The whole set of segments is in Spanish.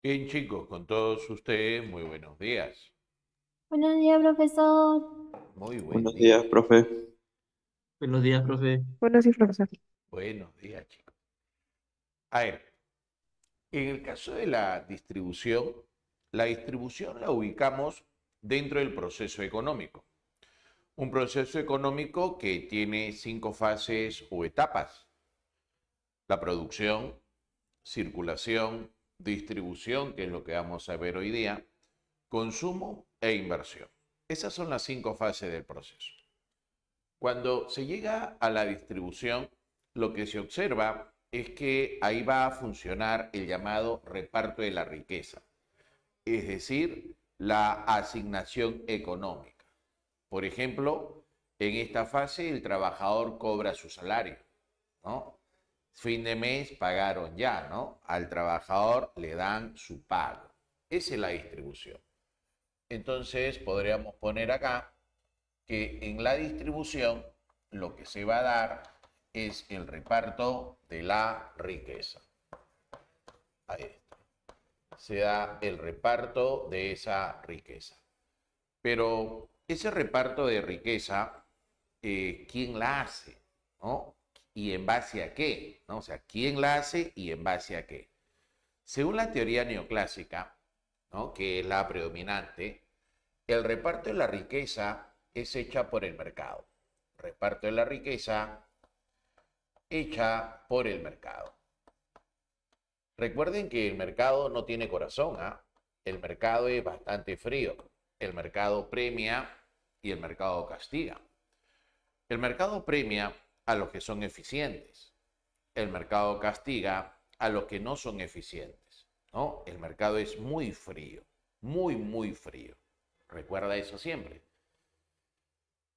Bien, chicos, con todos ustedes, muy buenos días. Buenos días, profesor. Muy buen Buenos día. días, profe. Buenos días, profe. Bueno, sí, profesor. Buenos días, chicos. A ver, en el caso de la distribución la ubicamos dentro del proceso económico. Un proceso económico que tiene 5 fases o etapas: la producción, circulación, distribución, que es lo que vamos a ver hoy día, consumo e inversión. Esas son las 5 fases del proceso. Cuando se llega a la distribución, lo que se observa es que ahí va a funcionar el llamado reparto de la riqueza, es decir, la asignación económica. Por ejemplo, en esta fase el trabajador cobra su salario, ¿no? Fin de mes pagaron ya, ¿no? Al trabajador le dan su pago. Esa es la distribución. Entonces podríamos poner acá que en la distribución lo que se va a dar es el reparto de la riqueza. Ahí está. Se da el reparto de esa riqueza. Pero ese reparto de riqueza, ¿quién la hace? ¿No? ¿Y en base a qué? ¿No? O sea, ¿quién la hace y en base a qué? Según la teoría neoclásica, ¿no?, que es la predominante, el reparto de la riqueza es hecha por el mercado. Reparto de la riqueza hecha por el mercado. Recuerden que el mercado no tiene corazón, ¿ah? El mercado es bastante frío. El mercado premia y el mercado castiga. El mercado premia a los que son eficientes. El mercado castiga a los que no son eficientes, ¿no? El mercado es muy frío, muy, muy frío. Recuerda eso siempre.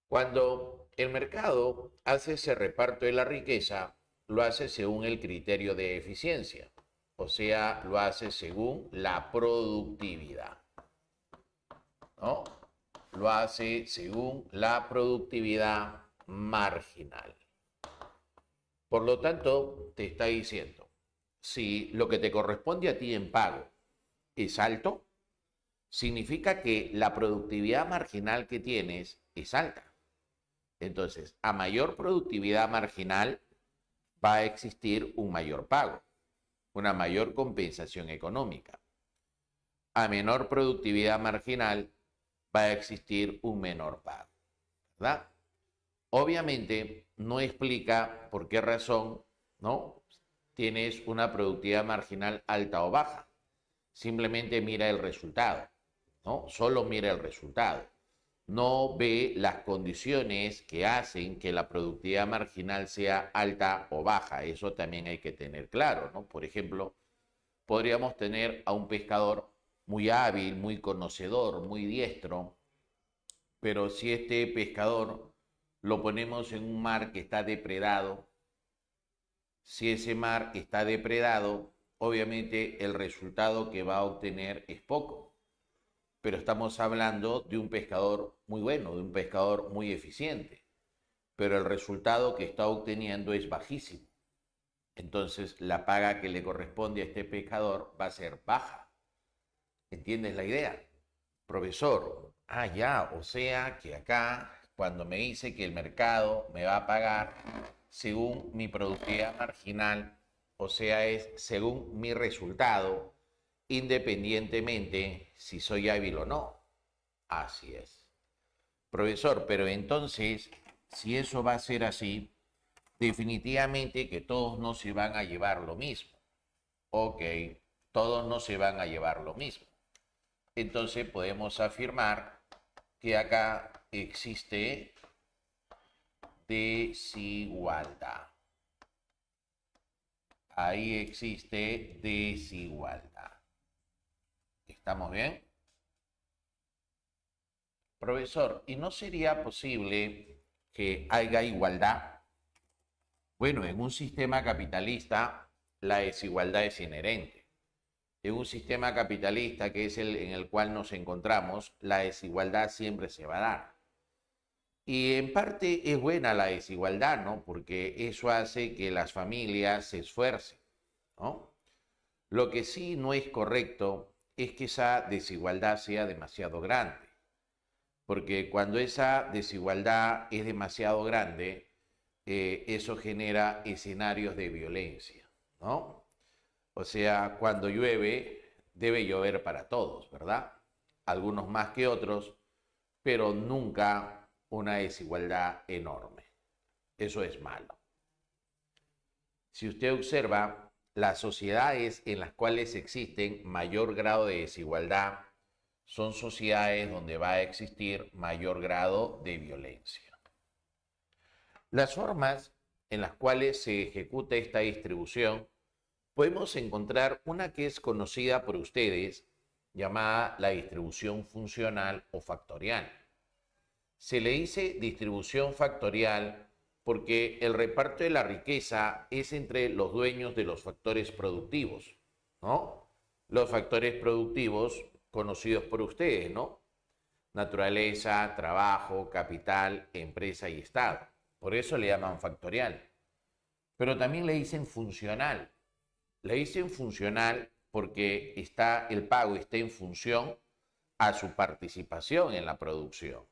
Cuando el mercado hace ese reparto de la riqueza, lo hace según el criterio de eficiencia, o sea, lo hace según la productividad, ¿no? Lo hace según la productividad marginal. Por lo tanto, te está diciendo, si lo que te corresponde a ti en pago es alto, significa que la productividad marginal que tienes es alta. Entonces, a mayor productividad marginal va a existir un mayor pago, una mayor compensación económica. A menor productividad marginal va a existir un menor pago, ¿verdad? Obviamente no explica por qué razón, ¿no?, tienes una productividad marginal alta o baja. Simplemente mira el resultado, ¿no? Solo mira el resultado. No ve las condiciones que hacen que la productividad marginal sea alta o baja. Eso también hay que tener claro, ¿no? Por ejemplo, podríamos tener a un pescador muy hábil, muy conocedor, muy diestro, pero si este pescador lo ponemos en un mar que está depredado, si ese mar está depredado, obviamente el resultado que va a obtener es poco. Pero estamos hablando de un pescador muy bueno, de un pescador muy eficiente, pero el resultado que está obteniendo es bajísimo. Entonces la paga que le corresponde a este pescador va a ser baja. ¿Entiendes la idea? Profesor, ya, o sea que acá cuando me dice que el mercado me va a pagar según mi productividad marginal, o sea, es según mi resultado, independientemente si soy hábil o no. Así es. Profesor, pero entonces, si eso va a ser así, definitivamente que todos no se van a llevar lo mismo. Ok, todos no se van a llevar lo mismo. Entonces podemos afirmar que acá existe desigualdad. Ahí existe desigualdad. ¿Estamos bien? Profesor, ¿y no sería posible que haya igualdad? Bueno, en un sistema capitalista la desigualdad es inherente. En un sistema capitalista que es el en el cual nos encontramos, la desigualdad siempre se va a dar. Y en parte es buena la desigualdad, ¿no? Porque eso hace que las familias se esfuercen, ¿no? Lo que sí no es correcto es que esa desigualdad sea demasiado grande, porque cuando esa desigualdad es demasiado grande, eso genera escenarios de violencia, ¿no? O sea, cuando llueve, debe llover para todos, ¿verdad? Algunos más que otros, pero nunca una desigualdad enorme. Eso es malo. Si usted observa, las sociedades en las cuales existen mayor grado de desigualdad son sociedades donde va a existir mayor grado de violencia. Las formas en las cuales se ejecuta esta distribución, podemos encontrar una que es conocida por ustedes, llamada la distribución funcional o factorial. Se le dice distribución factorial porque el reparto de la riqueza es entre los dueños de los factores productivos, ¿no? Los factores productivos conocidos por ustedes, ¿no? Naturaleza, trabajo, capital, empresa y Estado. Por eso le llaman factorial. Pero también le dicen funcional. Le dicen funcional porque el pago está en función a su participación en la producción.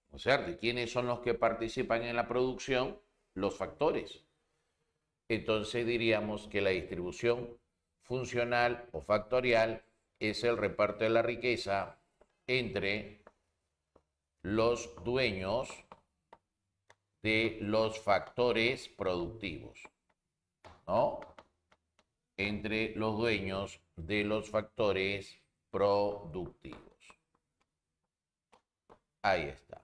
O sea, ¿de quiénes son los que participan en la producción? Los factores. Entonces diríamos que la distribución funcional o factorial es el reparto de la riqueza entre los dueños de los factores productivos, ¿no? Entre los dueños de los factores productivos. Ahí está.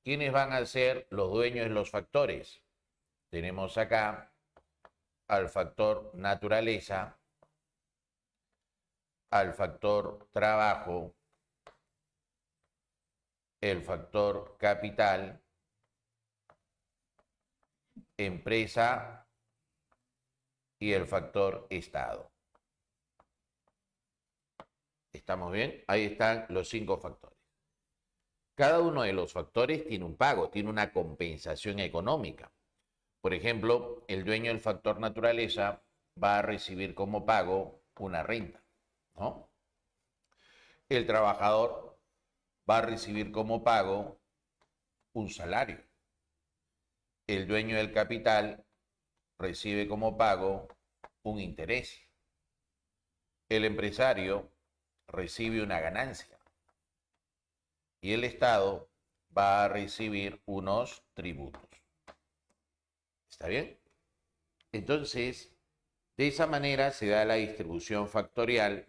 ¿Quiénes van a ser los dueños de los factores? Tenemos acá al factor naturaleza, al factor trabajo, el factor capital, empresa y el factor Estado. ¿Estamos bien? Ahí están los 5 factores. Cada uno de los factores tiene un pago, tiene una compensación económica. Por ejemplo, el dueño del factor naturaleza va a recibir como pago una renta, ¿no? El trabajador va a recibir como pago un salario. El dueño del capital recibe como pago un interés. El empresario recibe una ganancia. Y el Estado va a recibir unos tributos. ¿Está bien? Entonces, de esa manera se da la distribución factorial,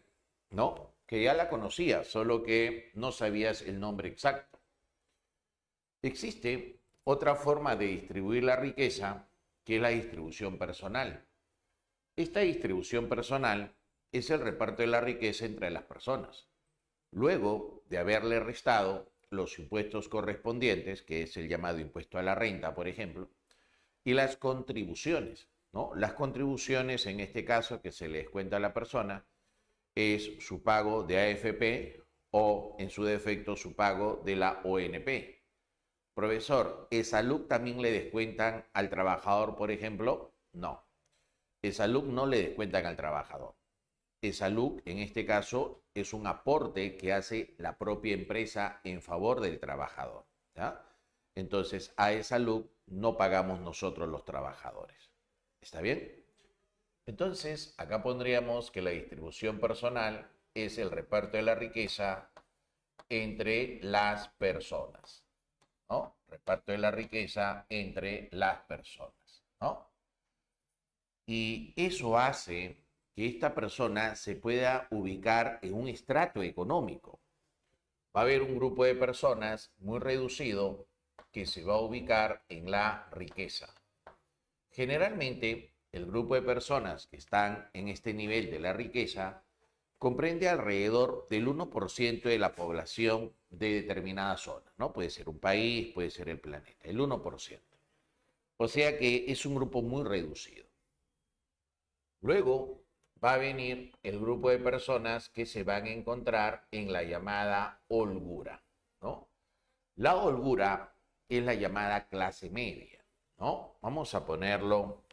¿no? Que ya la conocías, solo que no sabías el nombre exacto. Existe otra forma de distribuir la riqueza, que es la distribución personal. Esta distribución personal es el reparto de la riqueza entre las personas, luego de haberle restado los impuestos correspondientes, que es el llamado impuesto a la renta, por ejemplo, y las contribuciones, ¿no? Las contribuciones, en este caso, que se le descuenta a la persona, es su pago de AFP o, en su defecto, su pago de la ONP. Profesor, ¿ESALUC también le descuentan al trabajador, por ejemplo? No. ESALUC no le descuentan al trabajador. ESALUC, en este caso, es un aporte que hace la propia empresa en favor del trabajador, ¿ya? Entonces, a ESALUC no pagamos nosotros los trabajadores. ¿Está bien? Entonces, acá pondríamos que la distribución personal es el reparto de la riqueza entre las personas, ¿no? Reparto de la riqueza entre las personas, ¿no? Y eso hace que esta persona se pueda ubicar en un estrato económico. Va a haber un grupo de personas muy reducido que se va a ubicar en la riqueza. Generalmente, el grupo de personas que están en este nivel de la riqueza comprende alrededor del 1% de la población de determinada zona, ¿no? Puede ser un país, puede ser el planeta, el 1%. O sea que es un grupo muy reducido. Luego va a venir el grupo de personas que se van a encontrar en la llamada holgura, ¿no? La holgura es la llamada clase media, ¿no? Vamos a ponerlo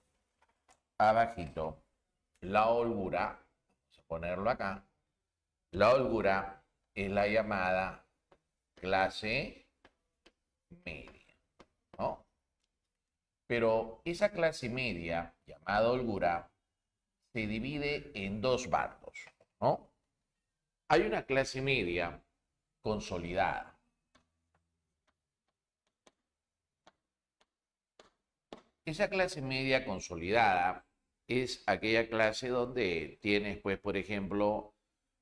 abajito. La holgura ponerlo acá, la holgura es la llamada clase media, ¿no? Pero esa clase media, llamada holgura, se divide en dos bandos, ¿no? Hay una clase media consolidada. Esa clase media consolidada es aquella clase donde tienes, pues, por ejemplo,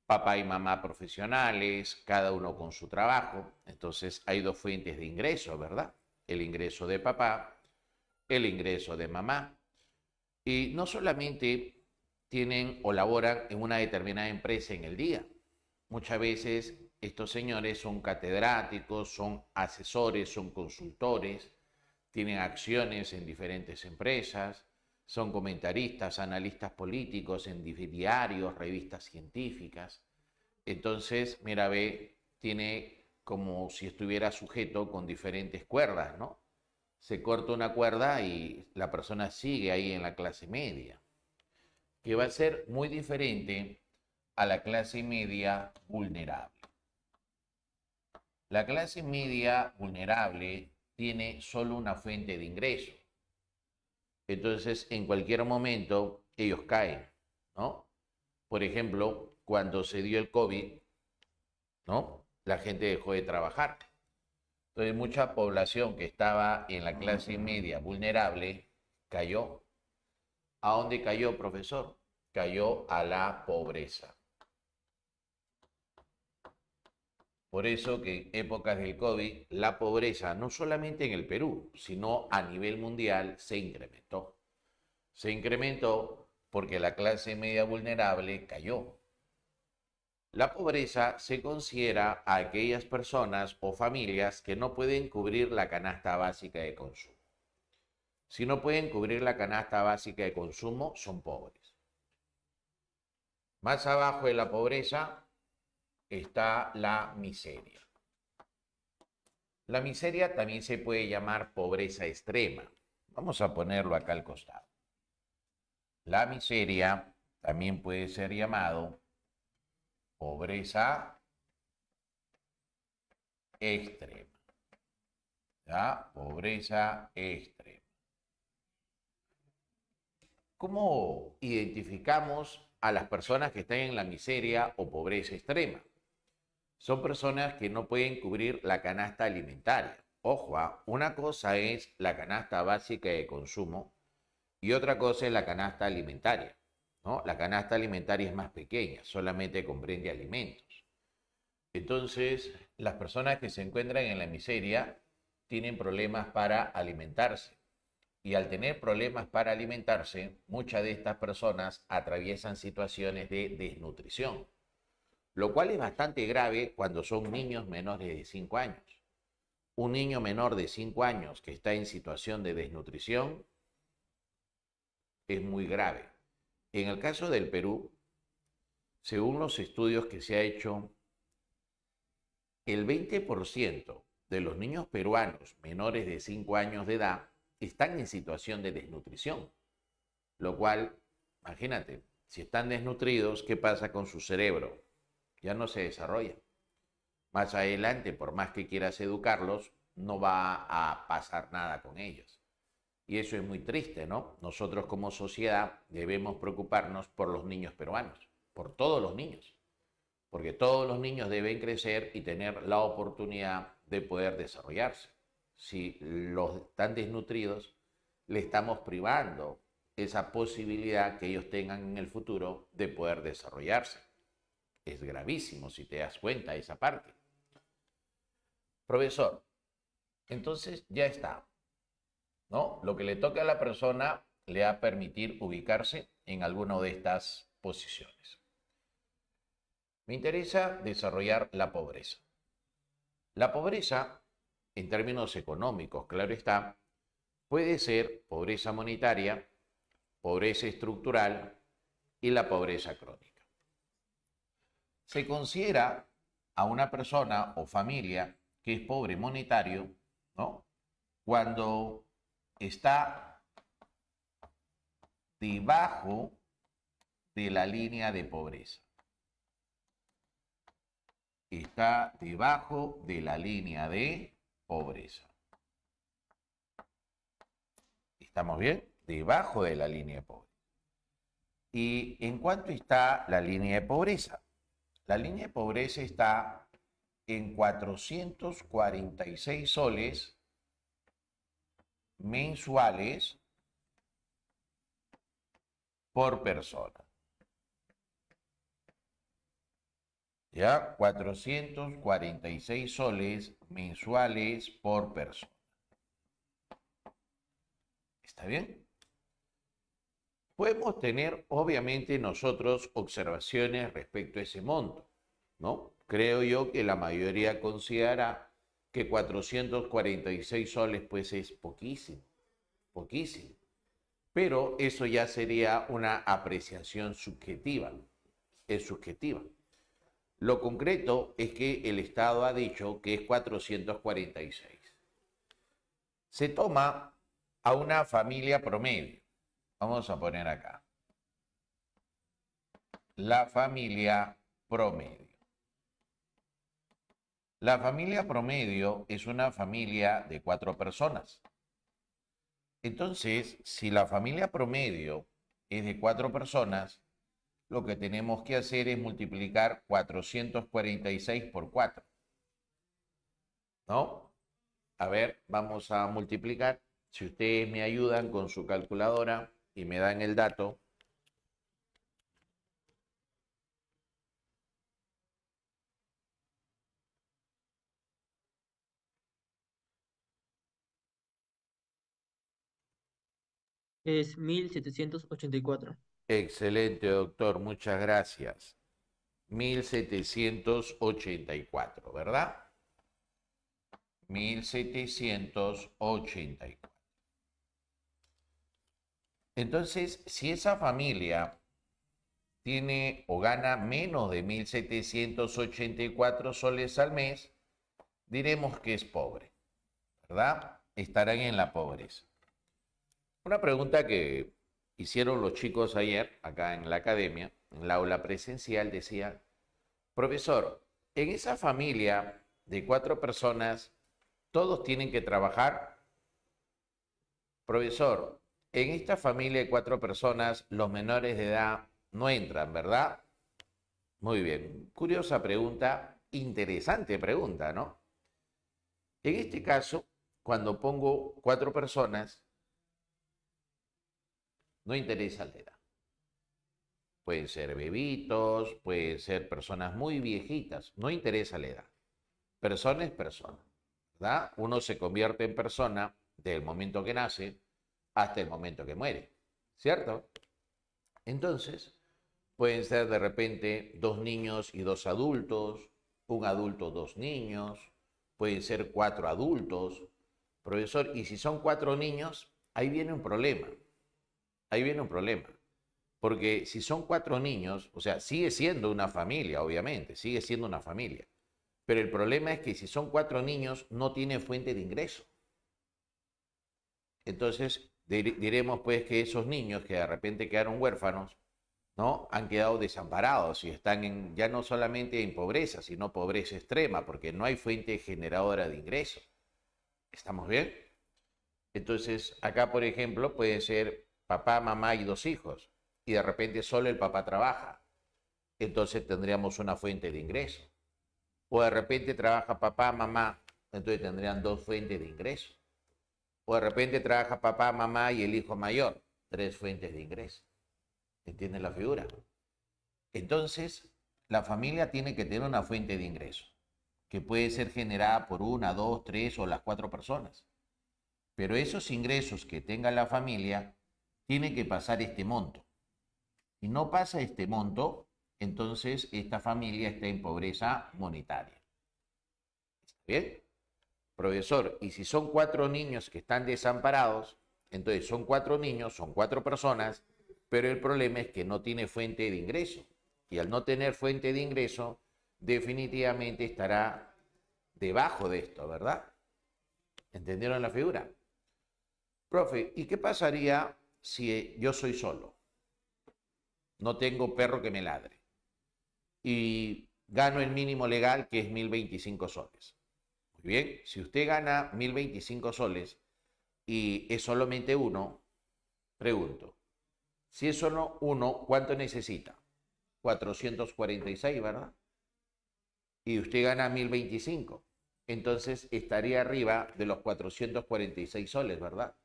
papá y mamá profesionales, cada uno con su trabajo. Entonces hay dos fuentes de ingreso, ¿verdad? El ingreso de papá, el ingreso de mamá. Y no solamente tienen o laboran en una determinada empresa en el día. Muchas veces estos señores son catedráticos, son asesores, son consultores, tienen acciones en diferentes empresas, son comentaristas, analistas políticos en diarios, revistas científicas. Entonces, mira, ve, tiene como si estuviera sujeto con diferentes cuerdas, ¿no? Se corta una cuerda y la persona sigue ahí en la clase media, que va a ser muy diferente a la clase media vulnerable. La clase media vulnerable tiene solo una fuente de ingreso. Entonces, en cualquier momento, ellos caen, ¿no? Por ejemplo, cuando se dio el COVID, ¿no? La gente dejó de trabajar. Entonces, mucha población que estaba en la clase media vulnerable cayó. ¿A dónde cayó, profesor? Cayó a la pobreza. Por eso que en épocas del COVID, la pobreza, no solamente en el Perú, sino a nivel mundial, se incrementó. Se incrementó porque la clase media vulnerable cayó. La pobreza se considera a aquellas personas o familias que no pueden cubrir la canasta básica de consumo. Si no pueden cubrir la canasta básica de consumo, son pobres. Más abajo de la pobreza está la miseria. La miseria también se puede llamar pobreza extrema. Vamos a ponerlo acá al costado. La miseria también puede ser llamado pobreza extrema. ¿Ya? Pobreza extrema. ¿Cómo identificamos a las personas que están en la miseria o pobreza extrema? Son personas que no pueden cubrir la canasta alimentaria. Ojo, una cosa es la canasta básica de consumo y otra cosa es la canasta alimentaria, ¿no? La canasta alimentaria es más pequeña, solamente comprende alimentos. Entonces, las personas que se encuentran en la miseria tienen problemas para alimentarse. Y al tener problemas para alimentarse, muchas de estas personas atraviesan situaciones de desnutrición, lo cual es bastante grave cuando son niños menores de 5 años. Un niño menor de 5 años que está en situación de desnutrición es muy grave. En el caso del Perú, según los estudios que se ha hecho, el 20% de los niños peruanos menores de 5 años de edad están en situación de desnutrición, lo cual, imagínate, si están desnutridos, ¿qué pasa con su cerebro? Ya no se desarrolla. Más adelante, por más que quieras educarlos, no va a pasar nada con ellos. Y eso es muy triste, ¿no? Nosotros como sociedad debemos preocuparnos por los niños peruanos, por todos los niños, porque todos los niños deben crecer y tener la oportunidad de poder desarrollarse. Si los están desnutridos, le estamos privando esa posibilidad que ellos tengan en el futuro de poder desarrollarse. Es gravísimo si te das cuenta de esa parte. Profesor, entonces ya está, ¿no? Lo que le toca a la persona le va a permitir ubicarse en alguna de estas posiciones. Me interesa desarrollar la pobreza. La pobreza, en términos económicos, claro está, puede ser pobreza monetaria, pobreza estructural y la pobreza crónica. Se considera a una persona o familia que es pobre monetario, ¿no? Cuando está debajo de la línea de pobreza. Está debajo de la línea de pobreza. ¿Estamos bien? Debajo de la línea de pobreza. ¿Y en cuánto está la línea de pobreza? La línea de pobreza está en 446 soles mensuales por persona. ¿Ya? 446 soles mensuales por persona. ¿Está bien? Podemos tener, obviamente, nosotros observaciones respecto a ese monto, ¿no? Creo yo que la mayoría considera que 446 soles, pues, es poquísimo, poquísimo. Pero eso ya sería una apreciación subjetiva, es subjetiva. Lo concreto es que el Estado ha dicho que es 446. Se toma a una familia promedio. Vamos a poner acá. La familia promedio. La familia promedio es una familia de 4 personas. Entonces, si la familia promedio es de 4 personas, lo que tenemos que hacer es multiplicar 446 por 4. ¿No? A ver, vamos a multiplicar. Si ustedes me ayudan con su calculadora y me dan el dato. Es 1784. Excelente, doctor. Muchas gracias. 1784, ¿verdad? 1784. Entonces, si esa familia tiene o gana menos de 1784 soles al mes, diremos que es pobre, ¿verdad? Estarán en la pobreza. Una pregunta que hicieron los chicos ayer, acá en la academia, en la aula presencial, decía, profesor, en esa familia de 4 personas, ¿todos tienen que trabajar? Profesor, en esta familia de 4 personas, los menores de edad no entran, ¿verdad? Muy bien. Curiosa pregunta, interesante pregunta, ¿no? En este caso, cuando pongo 4 personas, no interesa la edad. Pueden ser bebitos, pueden ser personas muy viejitas, no interesa la edad. Persona es persona, ¿verdad? Uno se convierte en persona desde el momento que nace hasta el momento que muere, ¿cierto? Entonces, pueden ser de repente 2 niños y 2 adultos, un adulto, 2 niños, pueden ser 4 adultos. Profesor, y si son 4 niños, ahí viene un problema. Ahí viene un problema. Porque si son 4 niños, o sea, sigue siendo una familia, obviamente, sigue siendo una familia. Pero el problema es que si son 4 niños, no tienen fuente de ingreso. Entonces, diremos pues que esos niños que de repente quedaron huérfanos, ¿no? Han quedado desamparados y están ya no solamente en pobreza, sino pobreza extrema, porque no hay fuente generadora de ingreso. ¿Estamos bien? Entonces, acá, por ejemplo, puede ser papá, mamá y 2 hijos, y de repente solo el papá trabaja. Entonces tendríamos una fuente de ingreso. O de repente trabaja papá, mamá, entonces tendrían 2 fuentes de ingreso. O de repente trabaja papá, mamá y el hijo mayor, 3 fuentes de ingreso. ¿Entienden la figura? Entonces, la familia tiene que tener una fuente de ingreso, que puede ser generada por 1, 2, 3 o las 4 personas. Pero esos ingresos que tenga la familia tienen que pasar este monto. Si no pasa este monto, entonces esta familia está en pobreza monetaria. ¿Está bien? Profesor, y si son 4 niños que están desamparados, entonces son 4 niños, son 4 personas, pero el problema es que no tiene fuente de ingreso. Y al no tener fuente de ingreso, definitivamente estará debajo de esto, ¿verdad? ¿Entendieron la figura? Profe, ¿y qué pasaría si yo soy solo? no tengo perro que me ladre. Y gano el mínimo legal, que es 1025 soles. Muy bien, si usted gana 1025 soles y es solamente uno, pregunto, si es solo uno, ¿cuánto necesita? 446, ¿verdad? Y usted gana 1025. Entonces estaría arriba de los 446 soles, ¿verdad?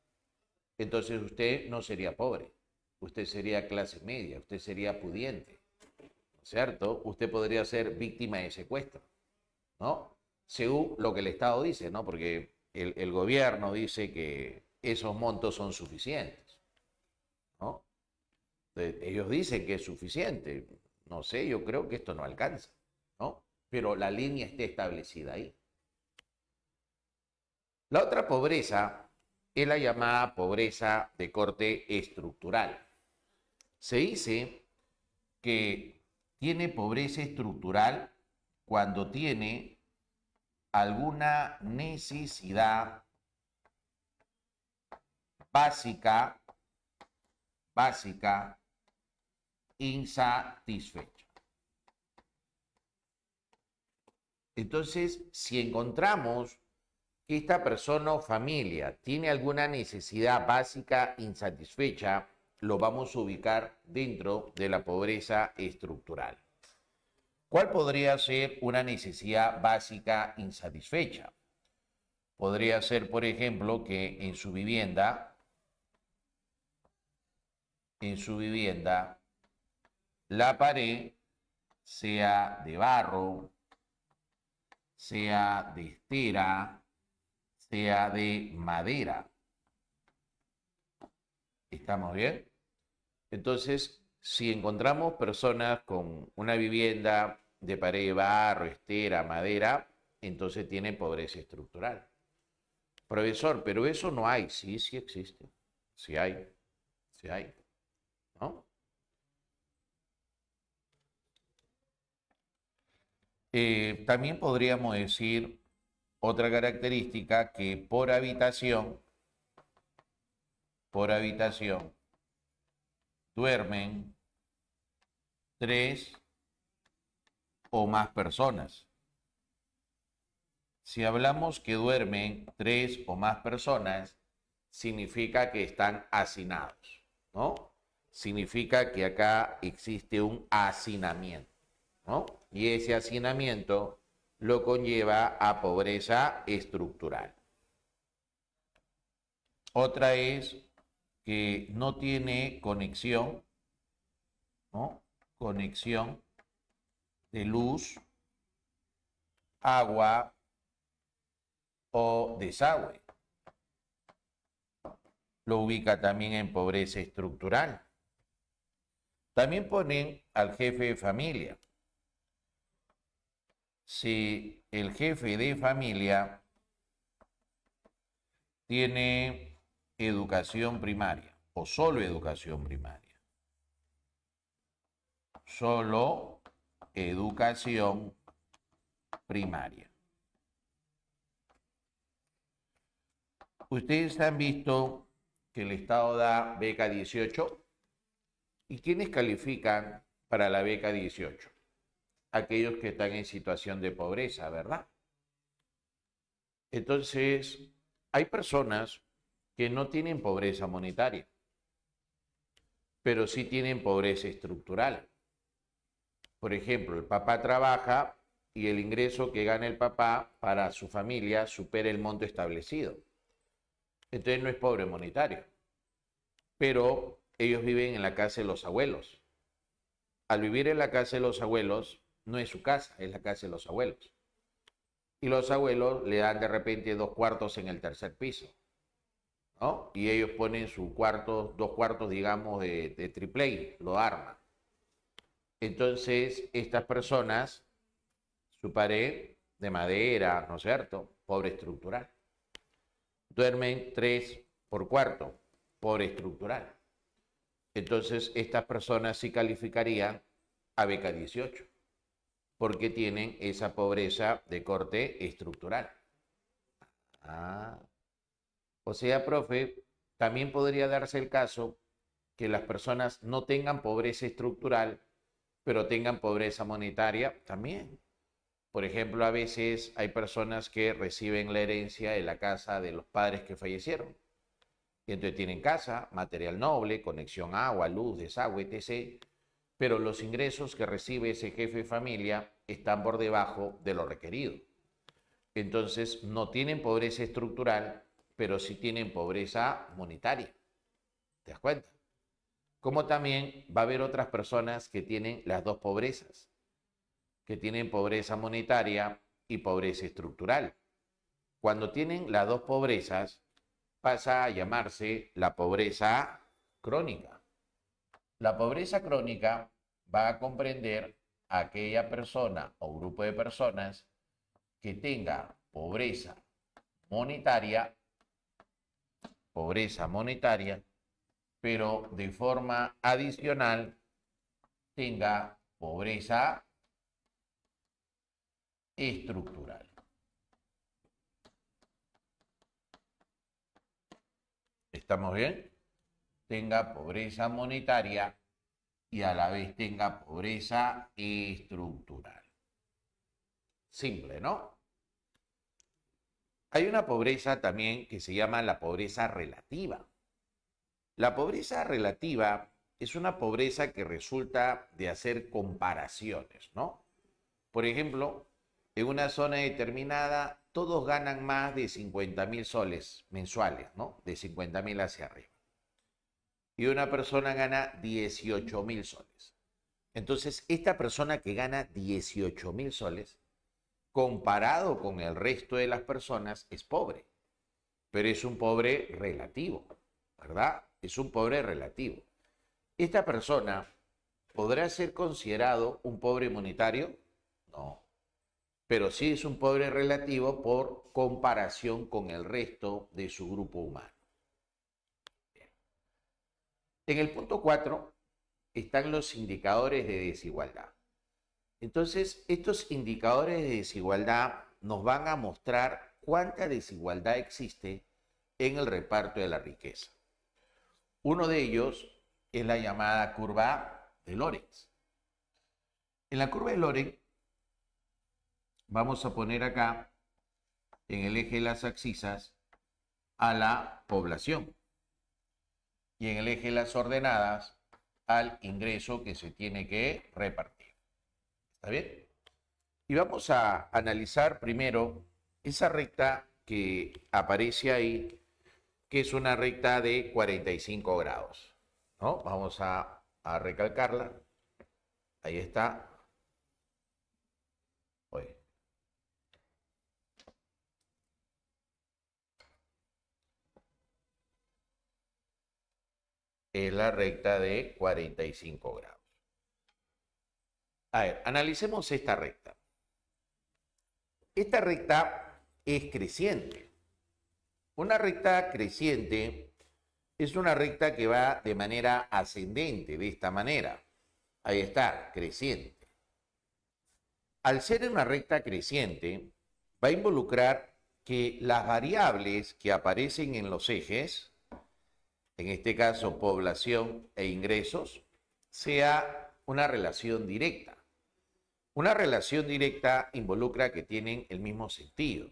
Entonces usted no sería pobre, usted sería clase media, usted sería pudiente, ¿cierto? Usted podría ser víctima de secuestro, ¿no? Según lo que el Estado dice, ¿no? Porque el gobierno dice que esos montos son suficientes, ¿no? Ellos dicen que es suficiente. No sé, yo creo que esto no alcanza, ¿no? Pero la línea está establecida ahí. La otra pobreza es la llamada pobreza de corte estructural. Se dice que tiene pobreza estructural cuando tiene alguna necesidad básica insatisfecha. Entonces, si encontramos que esta persona o familia tiene alguna necesidad básica insatisfecha, lo vamos a ubicar dentro de la pobreza estructural. ¿Cuál podría ser una necesidad básica insatisfecha? Podría ser, por ejemplo, que en su vivienda, la pared sea de barro, sea de estera, sea de madera. ¿Estamos bien? Entonces, si encontramos personas con una vivienda de pared de barro, estera, madera, entonces tienen pobreza estructural. Profesor, pero eso no hay. Sí, sí existe. Sí hay. Sí hay. ¿No? También podríamos decir otra característica que por habitación duermen 3 o más personas. Si hablamos que duermen 3 o más personas, significa que están hacinados, ¿no? Significa que acá existe un hacinamiento, ¿no? Y ese hacinamiento lo conlleva a pobreza estructural. Otra es que no tiene conexión, ¿no? Conexión de luz, agua o desagüe. Lo ubica también en pobreza estructural. También ponen al jefe de familia. Si el jefe de familia tiene educación primaria o solo educación primaria, solo educación primaria. Ustedes han visto que el Estado da beca 18. ¿Y quiénes califican para la beca 18? Aquellos que están en situación de pobreza, ¿verdad? Entonces, hay personas que no tienen pobreza monetaria, pero sí tienen pobreza estructural. Por ejemplo, el papá trabaja y el ingreso que gana el papá para su familia supera el monto establecido. Entonces no es pobre monetario, pero ellos viven en la casa de los abuelos. Al vivir en la casa de los abuelos, no es su casa, es la casa de los abuelos. Y los abuelos le dan de repente 2 cuartos en el tercer piso, ¿no? Y ellos ponen su cuarto, 2 cuartos, digamos, de triple A, lo arman. Entonces, estas personas, su pared de madera, ¿no es cierto? Pobre estructural. Duermen 3 por cuarto, pobre estructural. Entonces, estas personas sí calificarían a beca 18, porque tienen esa pobreza de corte estructural. O sea, profe, también podría darse el caso que las personas no tengan pobreza estructural, pero tengan pobreza monetaria también. Por ejemplo, a veces hay personas que reciben la herencia de la casa de los padres que fallecieron. Y entonces tienen casa, material noble, conexión agua, luz, desagüe, etc. Pero los ingresos que recibe ese jefe de familia están por debajo de lo requerido. Entonces no tienen pobreza estructural, pero sí tienen pobreza monetaria. ¿Te das cuenta? Como también va a haber otras personas que tienen las dos pobrezas, que tienen pobreza monetaria y pobreza estructural. Cuando tienen las dos pobrezas, pasa a llamarse la pobreza crónica. La pobreza crónica va a comprender a aquella persona o grupo de personas que tenga monetaria, pobreza monetaria, pero de forma adicional tenga pobreza estructural. ¿Estamos bien? Tenga pobreza monetaria y a la vez tenga pobreza estructural. Simple, ¿no? Hay una pobreza también que se llama la pobreza relativa. La pobreza relativa es una pobreza que resulta de hacer comparaciones, ¿no? Por ejemplo, en una zona determinada, todos ganan más de 50.000 soles mensuales, ¿no? De 50.000 hacia arriba. Y una persona gana 18.000 soles. Entonces, esta persona que gana 18.000 soles, comparado con el resto de las personas, es pobre. Pero es un pobre relativo, ¿verdad? Es un pobre relativo. ¿Esta persona podrá ser considerado un pobre monetario? No. Pero sí es un pobre relativo por comparación con el resto de su grupo humano. En el punto 4 están los indicadores de desigualdad. Entonces, estos indicadores de desigualdad nos van a mostrar cuánta desigualdad existe en el reparto de la riqueza. Uno de ellos es la llamada curva de Lorenz. En la curva de Lorenz vamos a poner acá, en el eje de las abscisas, a la población. Y en el eje de las ordenadas, al ingreso que se tiene que repartir. ¿Está bien? Y vamos a analizar primero esa recta que aparece ahí, que es una recta de 45 grados, ¿no? Vamos a recalcarla. Ahí está. Oye. Es la recta de 45 grados. A ver, analicemos esta recta. Esta recta es creciente. Una recta creciente es una recta que va de manera ascendente, de esta manera. Ahí está, creciente. Al ser una recta creciente, va a involucrar que las variables que aparecen en los ejes, en este caso población e ingresos, sea una relación directa. Una relación directa involucra que tienen el mismo sentido,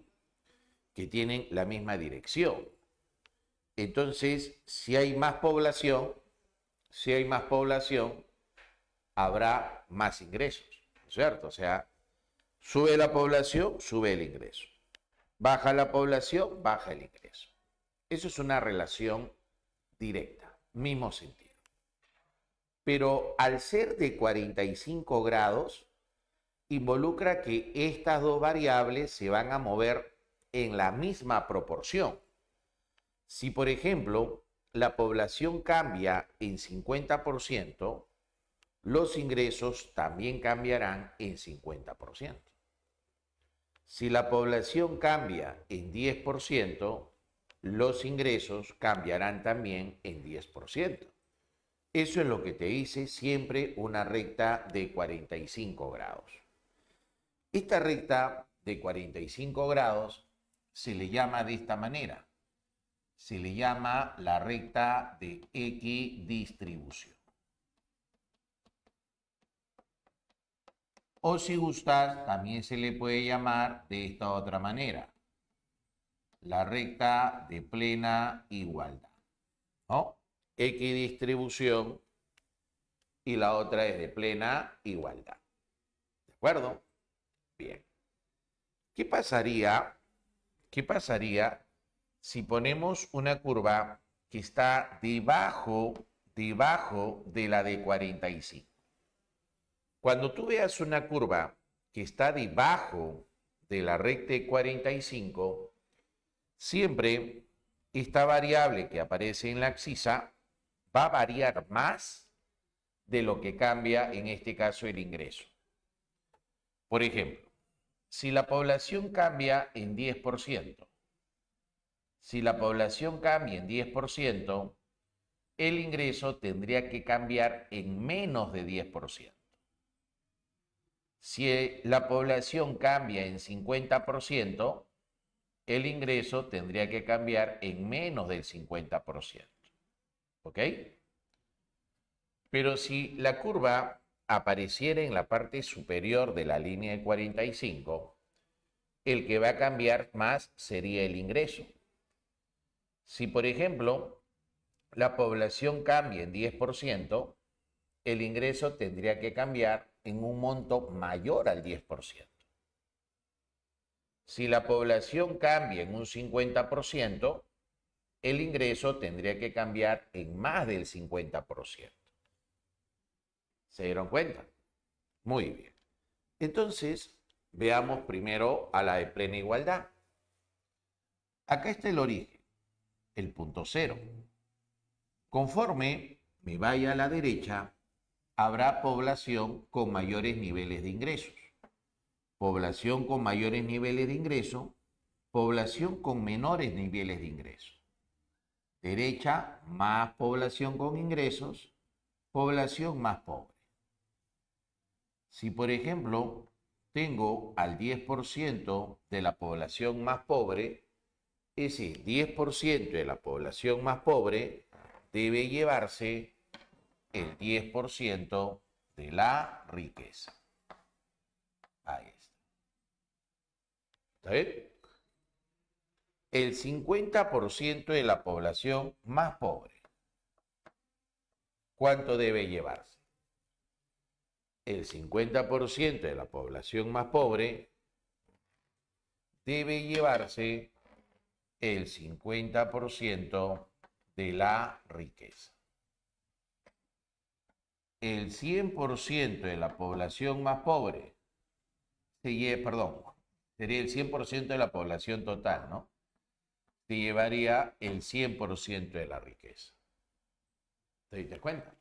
que tienen la misma dirección. Entonces, si hay más población, habrá más ingresos, ¿cierto? O sea, sube la población, sube el ingreso. Baja la población, baja el ingreso. Eso es una relación directa, mismo sentido. Pero al ser de 45 grados, involucra que estas dos variables se van a mover en la misma proporción. Si, por ejemplo, la población cambia en 50%, los ingresos también cambiarán en 50%. Si la población cambia en 10%, los ingresos cambiarán también en 10%. Eso es lo que te dice siempre una recta de 45 grados. Esta recta de 45 grados se le llama de esta manera. se le llama la recta de equidistribución. O si gustas, también se le puede llamar de esta otra manera, la recta de plena igualdad, ¿no? Equidistribución y la otra es de plena igualdad. ¿De acuerdo? Bien. ¿Qué pasaría si ponemos una curva que está debajo de la de 45? Cuando tú veas una curva que está debajo de la recta de 45, siempre esta variable que aparece en la abscisa va a variar más de lo que cambia en este caso el ingreso. Por ejemplo, si la población cambia en 10%, el ingreso tendría que cambiar en menos de 10%. Si la población cambia en 50%, el ingreso tendría que cambiar en menos del 50%. ¿Ok? Pero si la curva apareciera en la parte superior de la línea de 45, el que va a cambiar más sería el ingreso. Si, por ejemplo, la población cambia en 10%, el ingreso tendría que cambiar en un monto mayor al 10%. Si la población cambia en un 50%, el ingreso tendría que cambiar en más del 50%. ¿Se dieron cuenta? Muy bien. Entonces, veamos primero a la de plena igualdad. Acá está el origen, el punto cero. Conforme me vaya a la derecha, habrá población con mayores niveles de ingresos. Población con mayores niveles de ingreso, población con menores niveles de ingreso. Derecha, más población con ingresos, población más pobre. Si, por ejemplo, tengo al 10% de la población más pobre, ese 10% de la población más pobre debe llevarse el 10% de la riqueza. Ahí está. ¿Está bien? El 50% de la población más pobre, ¿cuánto debe llevarse? El 50% de la población más pobre debe llevarse el 50% de la riqueza. El 100% de la población más pobre, sería el 100% de la población total, ¿no? Se llevaría el 100% de la riqueza. ¿Te diste cuenta?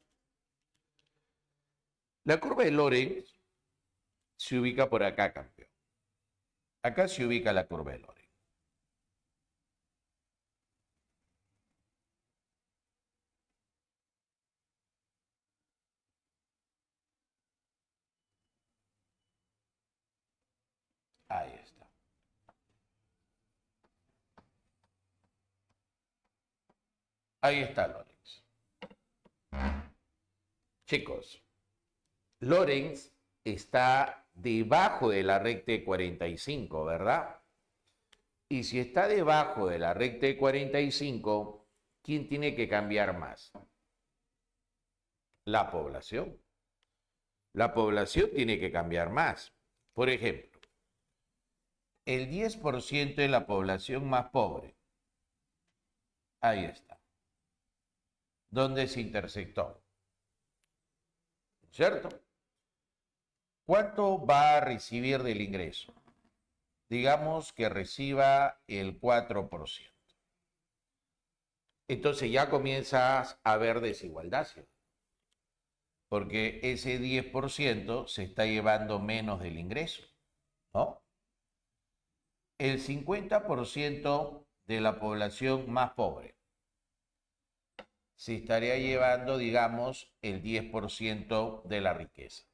La curva de Lorenz se ubica por acá, campeón. Acá se ubica la curva de Lorenz. Ahí está. Ahí está Lorenz. Chicos, Lorenz está debajo de la recta de 45, ¿verdad? Y si está debajo de la recta de 45, ¿quién tiene que cambiar más? La población. La población tiene que cambiar más. Por ejemplo, el 10% de la población más pobre. Ahí está. ¿Dónde se intersectó? ¿Cierto? ¿Cuánto va a recibir del ingreso? Digamos que reciba el 4%. Entonces ya comienzas a ver desigualdad, ¿sí? Porque ese 10% se está llevando menos del ingreso, ¿no? El 50% de la población más pobre se estaría llevando, digamos, el 10% de la riqueza.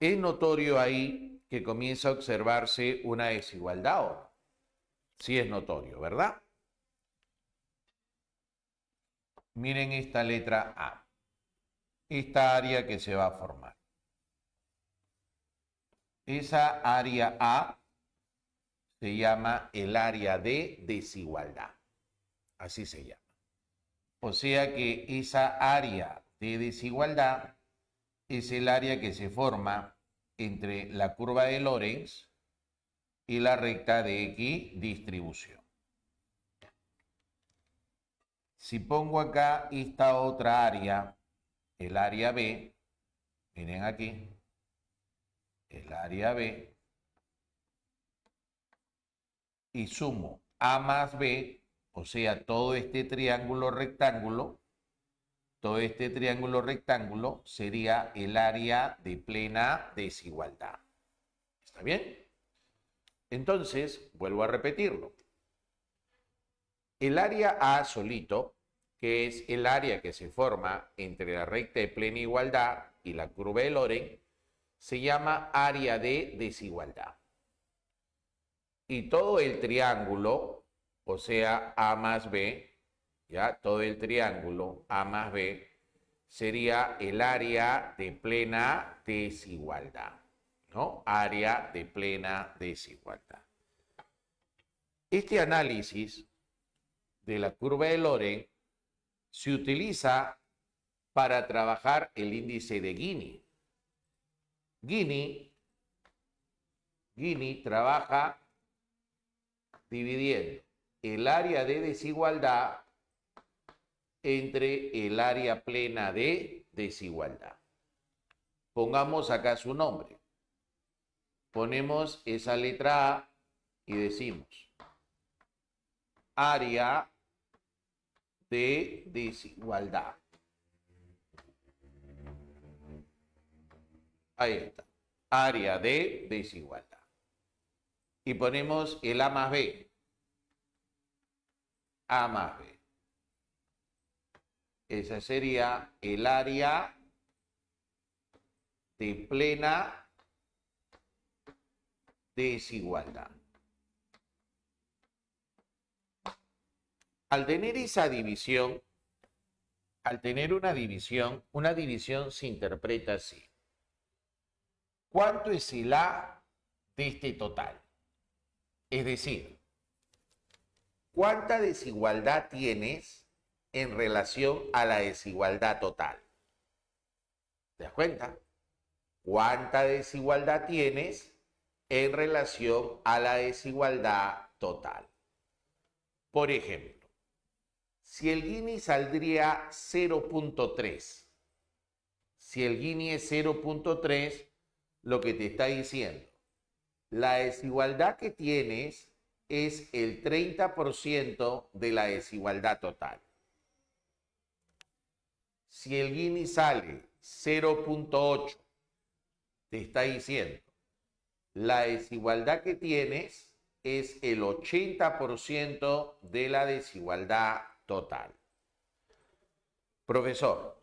Es notorio ahí que comienza a observarse una desigualdad, ¿o no? Sí es notorio, ¿verdad? Miren esta letra A. Esta área que se va a formar. Esa área A se llama el área de desigualdad. Así se llama. O sea que esa área de desigualdad es el área que se forma entre la curva de Lorentz y la recta de equidistribución. Si pongo acá esta otra área, el área B, miren aquí, el área B, y sumo A más B, o sea, todo este triángulo rectángulo sería el área de plena desigualdad. ¿Está bien? Entonces, vuelvo a repetirlo. El área A solito, que es el área que se forma entre la recta de plena igualdad y la curva de Lorentz, se llama área de desigualdad. Y todo el triángulo, o sea, A más B, ya, todo el triángulo A más B, sería el área de plena desigualdad, ¿no? Área de plena desigualdad. Este análisis de la curva de Lorentz se utiliza para trabajar el índice de Gini. Gini trabaja dividiendo el área de desigualdad entre el área plena de desigualdad. Pongamos acá su nombre. Ponemos esa letra A y decimos área de desigualdad. Ahí está. Área de desigualdad. Y ponemos el A más B. A más B. Esa sería el área de plena desigualdad. Al tener esa división, al tener una división se interpreta así. ¿Cuánto es el A de este total? Es decir, ¿cuánta desigualdad tienes en relación a la desigualdad total? ¿Te das cuenta? ¿Cuánta desigualdad tienes en relación a la desigualdad total? Por ejemplo, si el Gini saldría 0.3, si el Gini es 0.3, lo que te está diciendo, la desigualdad que tienes es el 30% de la desigualdad total. Si el Gini sale 0.8, te está diciendo, la desigualdad que tienes es el 80% de la desigualdad total. Profesor,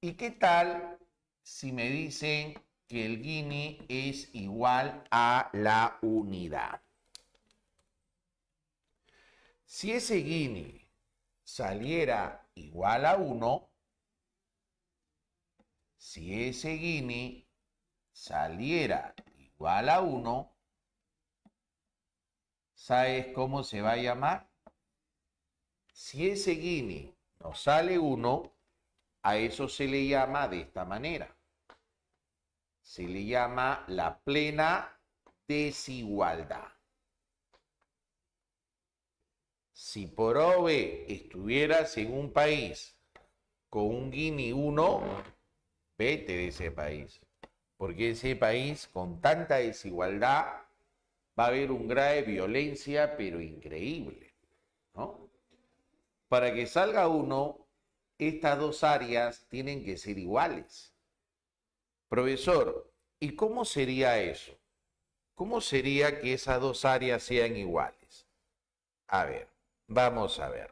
¿y qué tal si me dicen que el Gini es igual a la unidad? Si ese Gini saliera igual a 1, si ese Gini saliera igual a 1, ¿sabes cómo se va a llamar? Si ese Gini nos sale 1, a eso se le llama de esta manera. Se le llama la plena desigualdad. Si por O, B estuvieras en un país con un Gini 1, vete de ese país. Porque ese país con tanta desigualdad va a haber un grado de violencia, pero increíble, ¿no? Para que salga 1, estas dos áreas tienen que ser iguales. Profesor, ¿y cómo sería eso? ¿Cómo sería que esas dos áreas sean iguales? A ver, vamos a ver.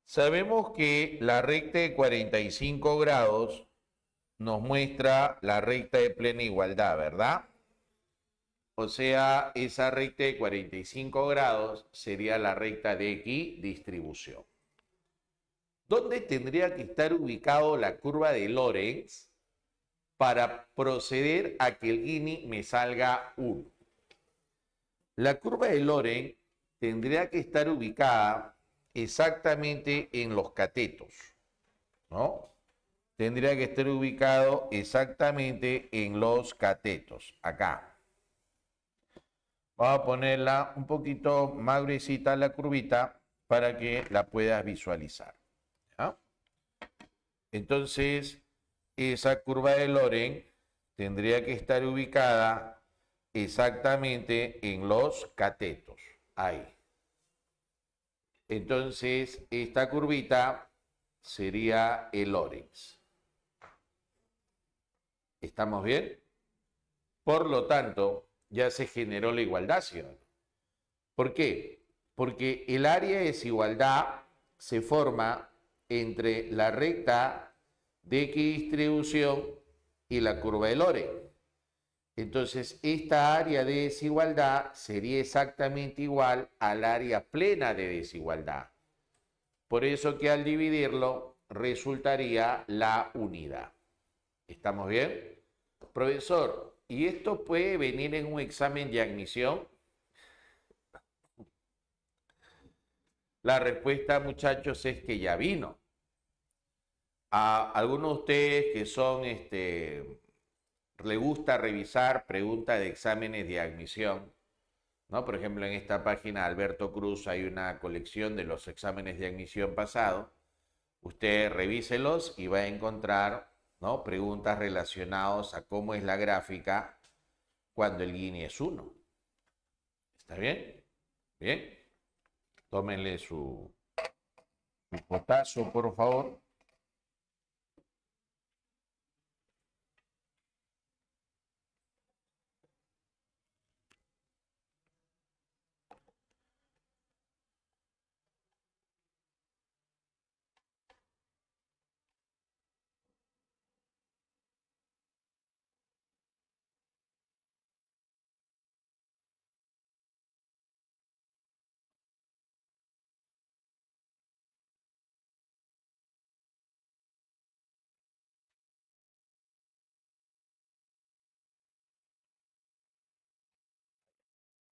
Sabemos que la recta de 45 grados nos muestra la recta de plena igualdad, ¿verdad? O sea, esa recta de 45 grados sería la recta de equidistribución. ¿Dónde tendría que estar ubicado la curva de Lorentz para proceder a que el Gini me salga 1? La curva de Lorentz tendría que estar ubicada exactamente en los catetos, ¿no? Tendría que estar ubicado exactamente en los catetos, acá. Vamos a ponerla un poquito más gruesita la curvita para que la puedas visualizar, ¿ya? Entonces, esa curva de Lorentz tendría que estar ubicada exactamente en los catetos, ahí. Entonces, esta curvita sería el Lorentz. ¿Estamos bien? Por lo tanto, ya se generó la igualdad, ¿sí? ¿Por qué? Porque el área de desigualdad se forma entre la recta de equidistribución y la curva de Lorentz. Entonces, esta área de desigualdad sería exactamente igual al área plena de desigualdad. Por eso que al dividirlo resultaría la unidad. ¿Estamos bien? Profesor, ¿y esto puede venir en un examen de admisión? La respuesta, muchachos, es que ya vino. A algunos de ustedes que son, le gusta revisar preguntas de exámenes de admisión, ¿no? Por ejemplo, en esta página Alberto Cruz hay una colección de los exámenes de admisión pasados. Usted revíselos y va a encontrar, ¿no?, preguntas relacionadas a cómo es la gráfica cuando el Gini es 1. ¿Está bien? Bien. Tómenle su potazo, por favor.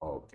Ok.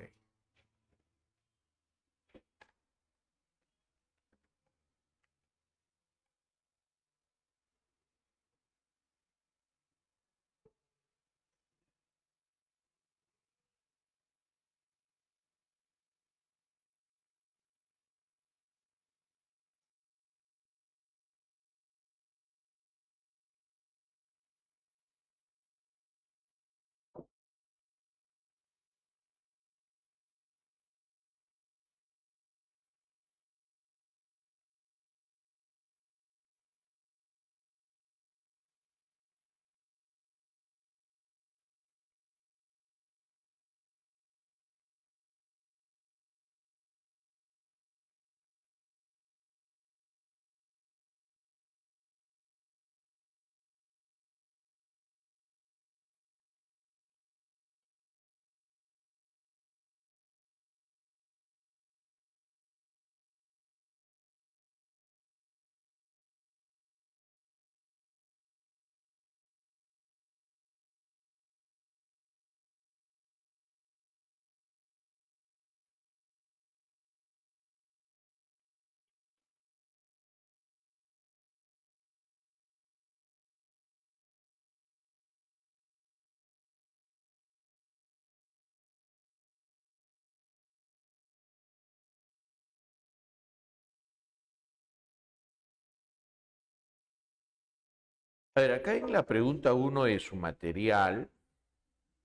A ver, acá en la pregunta 1 de su material,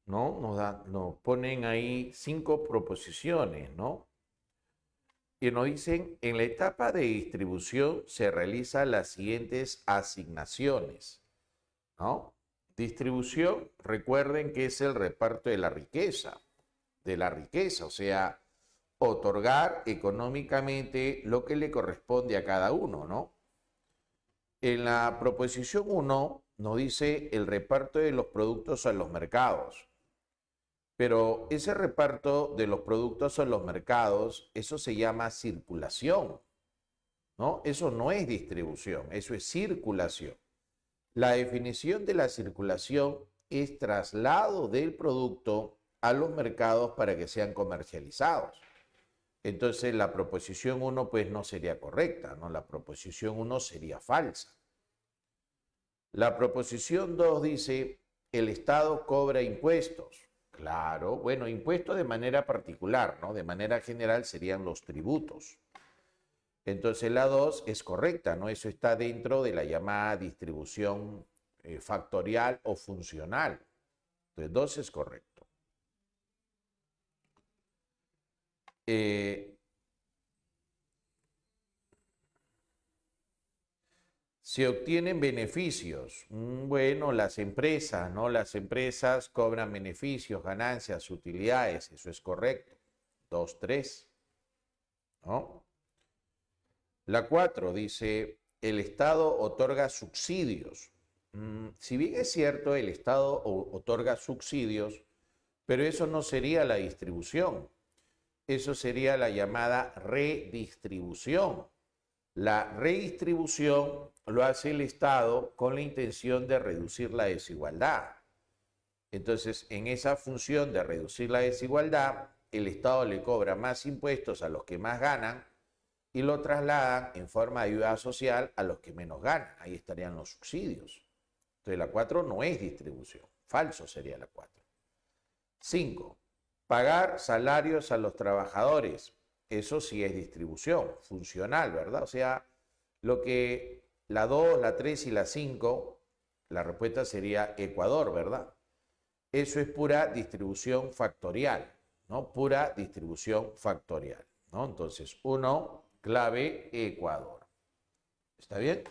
¿no? Nos ponen ahí 5 proposiciones, ¿no? Y nos dicen, en la etapa de distribución se realizan las siguientes asignaciones, ¿no? Distribución, recuerden que es el reparto de la riqueza, o sea, otorgar económicamente lo que le corresponde a cada uno, ¿no? En la proposición 1 nos dice el reparto de los productos a los mercados. Pero ese reparto de los productos en los mercados, eso se llama circulación, ¿no? Eso no es distribución, eso es circulación. La definición de la circulación es traslado del producto a los mercados para que sean comercializados. Entonces la proposición uno pues no sería correcta, ¿no? La proposición uno sería falsa. La proposición 2 dice, el Estado cobra impuestos. Claro, bueno, impuestos de manera particular, ¿no? De manera general serían los tributos. Entonces la 2 es correcta, ¿no? Eso está dentro de la llamada distribución factorial o funcional. Entonces 2 es correcto. Se obtienen beneficios. Bueno, las empresas, ¿no? Las empresas cobran beneficios, ganancias, utilidades. Eso es correcto. 2, 3, ¿no? La 4 dice, el Estado otorga subsidios. Si bien es cierto, el Estado otorga subsidios, pero eso no sería la distribución. Eso sería la llamada redistribución. La redistribución lo hace el Estado con la intención de reducir la desigualdad. Entonces, en esa función de reducir la desigualdad, el Estado le cobra más impuestos a los que más ganan y lo trasladan en forma de ayuda social a los que menos ganan. Ahí estarían los subsidios. Entonces, la 4 no es distribución. Falso sería la 4. 5. Pagar salarios a los trabajadores. Eso sí es distribución funcional, ¿verdad? O sea, lo que la 2, la 3 y la 5, la respuesta sería Ecuador, ¿verdad? Eso es pura distribución factorial, ¿no? Pura distribución factorial, ¿no? Entonces, 1, clave Ecuador. ¿Está bien?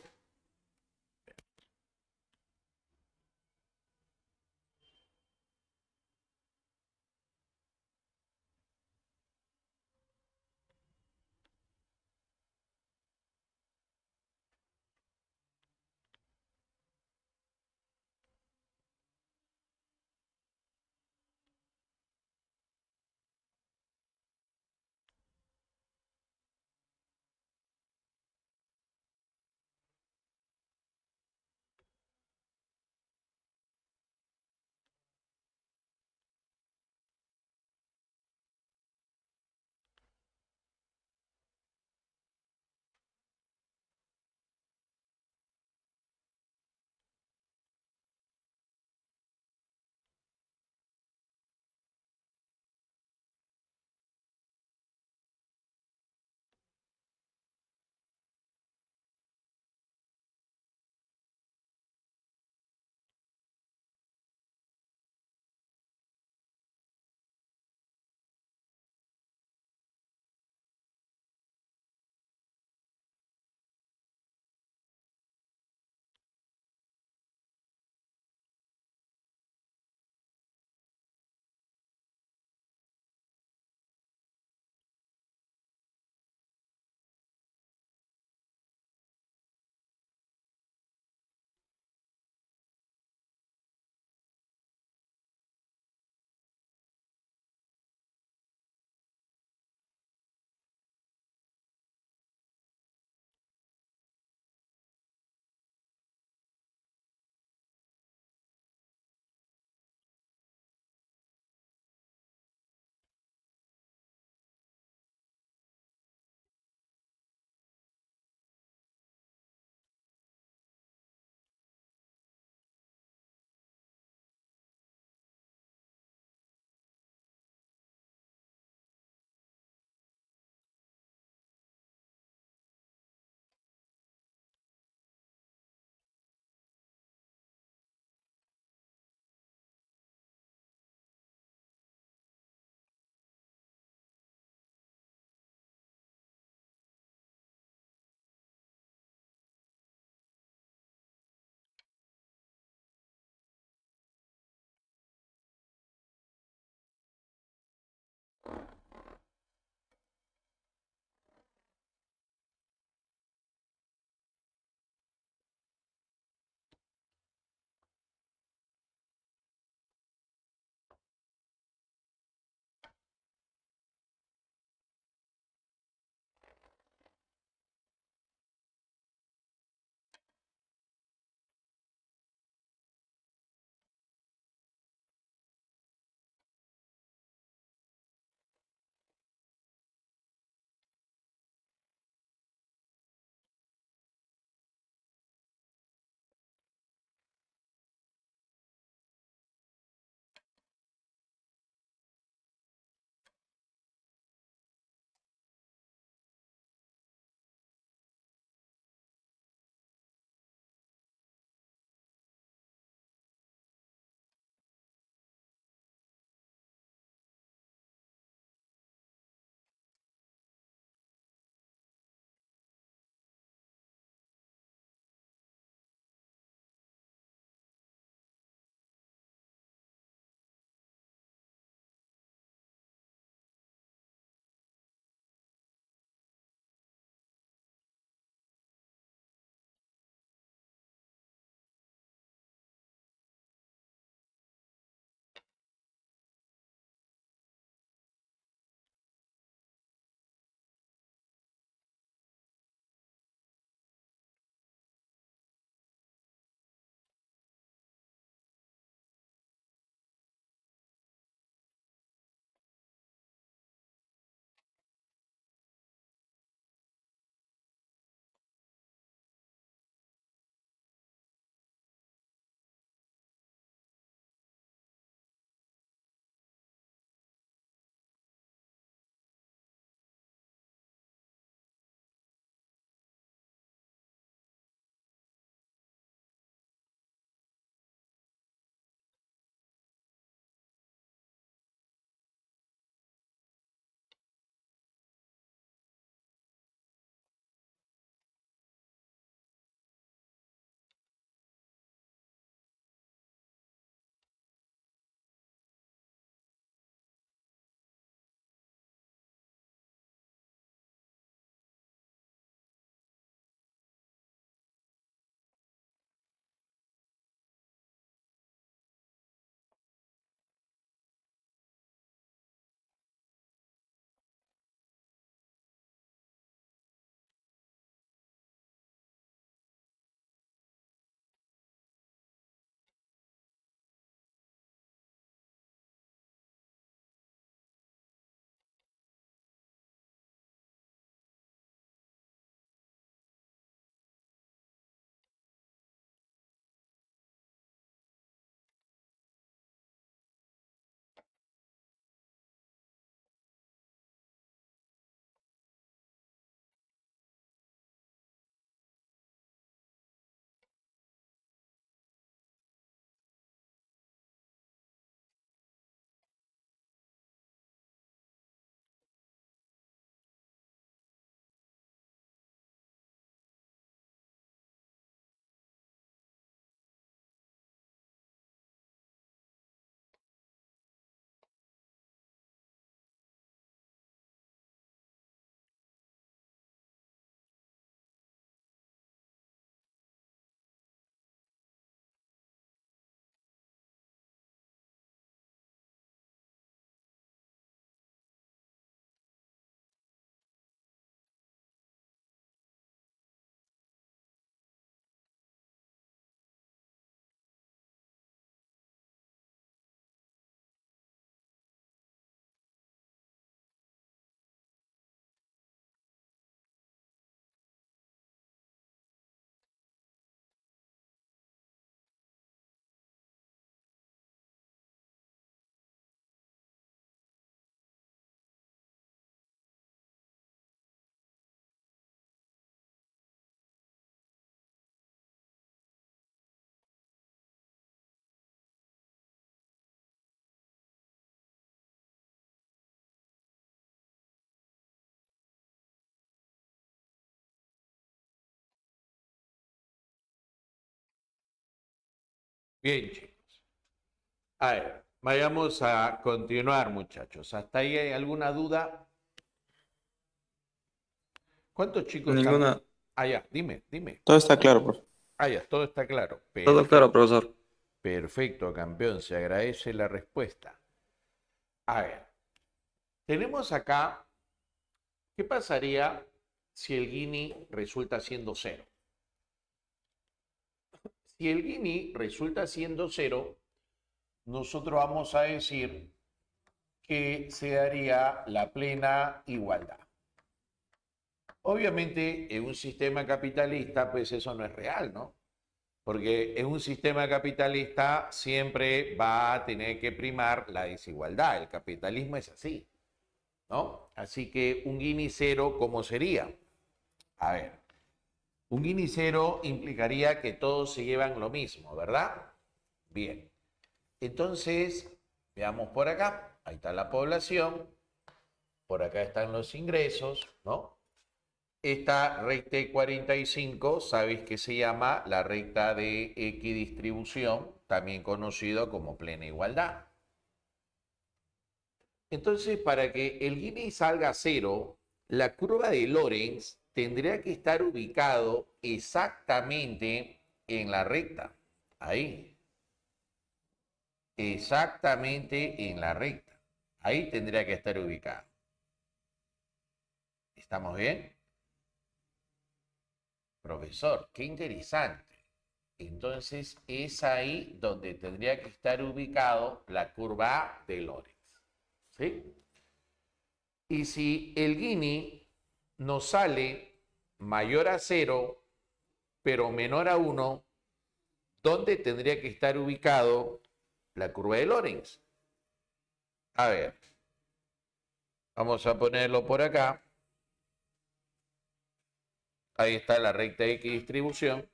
Bien, chicos. A ver, vayamos a continuar, muchachos. ¿Hasta ahí hay alguna duda? ¿Cuántos chicos están? Ninguna. Ah, ya, dime. Todo está claro, profe. Ah, ya, todo está claro. Todo claro, profesor. Perfecto, campeón. Se agradece la respuesta. A ver, tenemos acá, ¿qué pasaría si el Gini resulta siendo 0? Si el Gini resulta siendo 0, nosotros vamos a decir que se daría la plena igualdad. Obviamente, en un sistema capitalista, pues eso no es real, ¿no? Porque en un sistema capitalista siempre va a tener que primar la desigualdad. El capitalismo es así, ¿no? Así que un Gini 0, ¿cómo sería? A ver, un Gini 0 implicaría que todos se llevan lo mismo, ¿verdad? Bien. Entonces, veamos por acá. Ahí está la población. Por acá están los ingresos, ¿no? Esta recta de 45, ¿sabéis que se llama la recta de equidistribución, también conocido como plena igualdad? Entonces, para que el Gini salga a 0, la curva de Lorentz tendría que estar ubicado exactamente en la recta. Ahí. Exactamente en la recta. Ahí tendría que estar ubicado. ¿Estamos bien? Profesor, qué interesante. Entonces es ahí donde tendría que estar ubicado la curva de Lorentz. ¿Sí? Y si el Gini nos sale mayor a 0, pero menor a 1, ¿dónde tendría que estar ubicado la curva de Lorentz? A ver, vamos a ponerlo por acá. Ahí está la recta de equidistribución.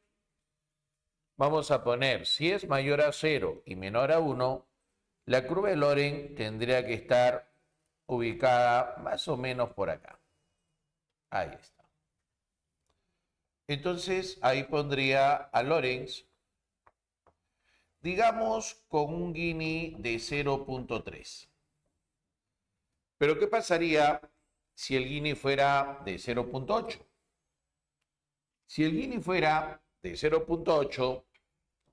Vamos a poner, si es mayor a 0 y menor a 1, la curva de Lorentz tendría que estar ubicada más o menos por acá. Ahí está. Entonces, ahí pondría a Lorentz, digamos, con un Gini de 0.3. Pero, ¿qué pasaría si el Gini fuera de 0.8? Si el Gini fuera de 0.8,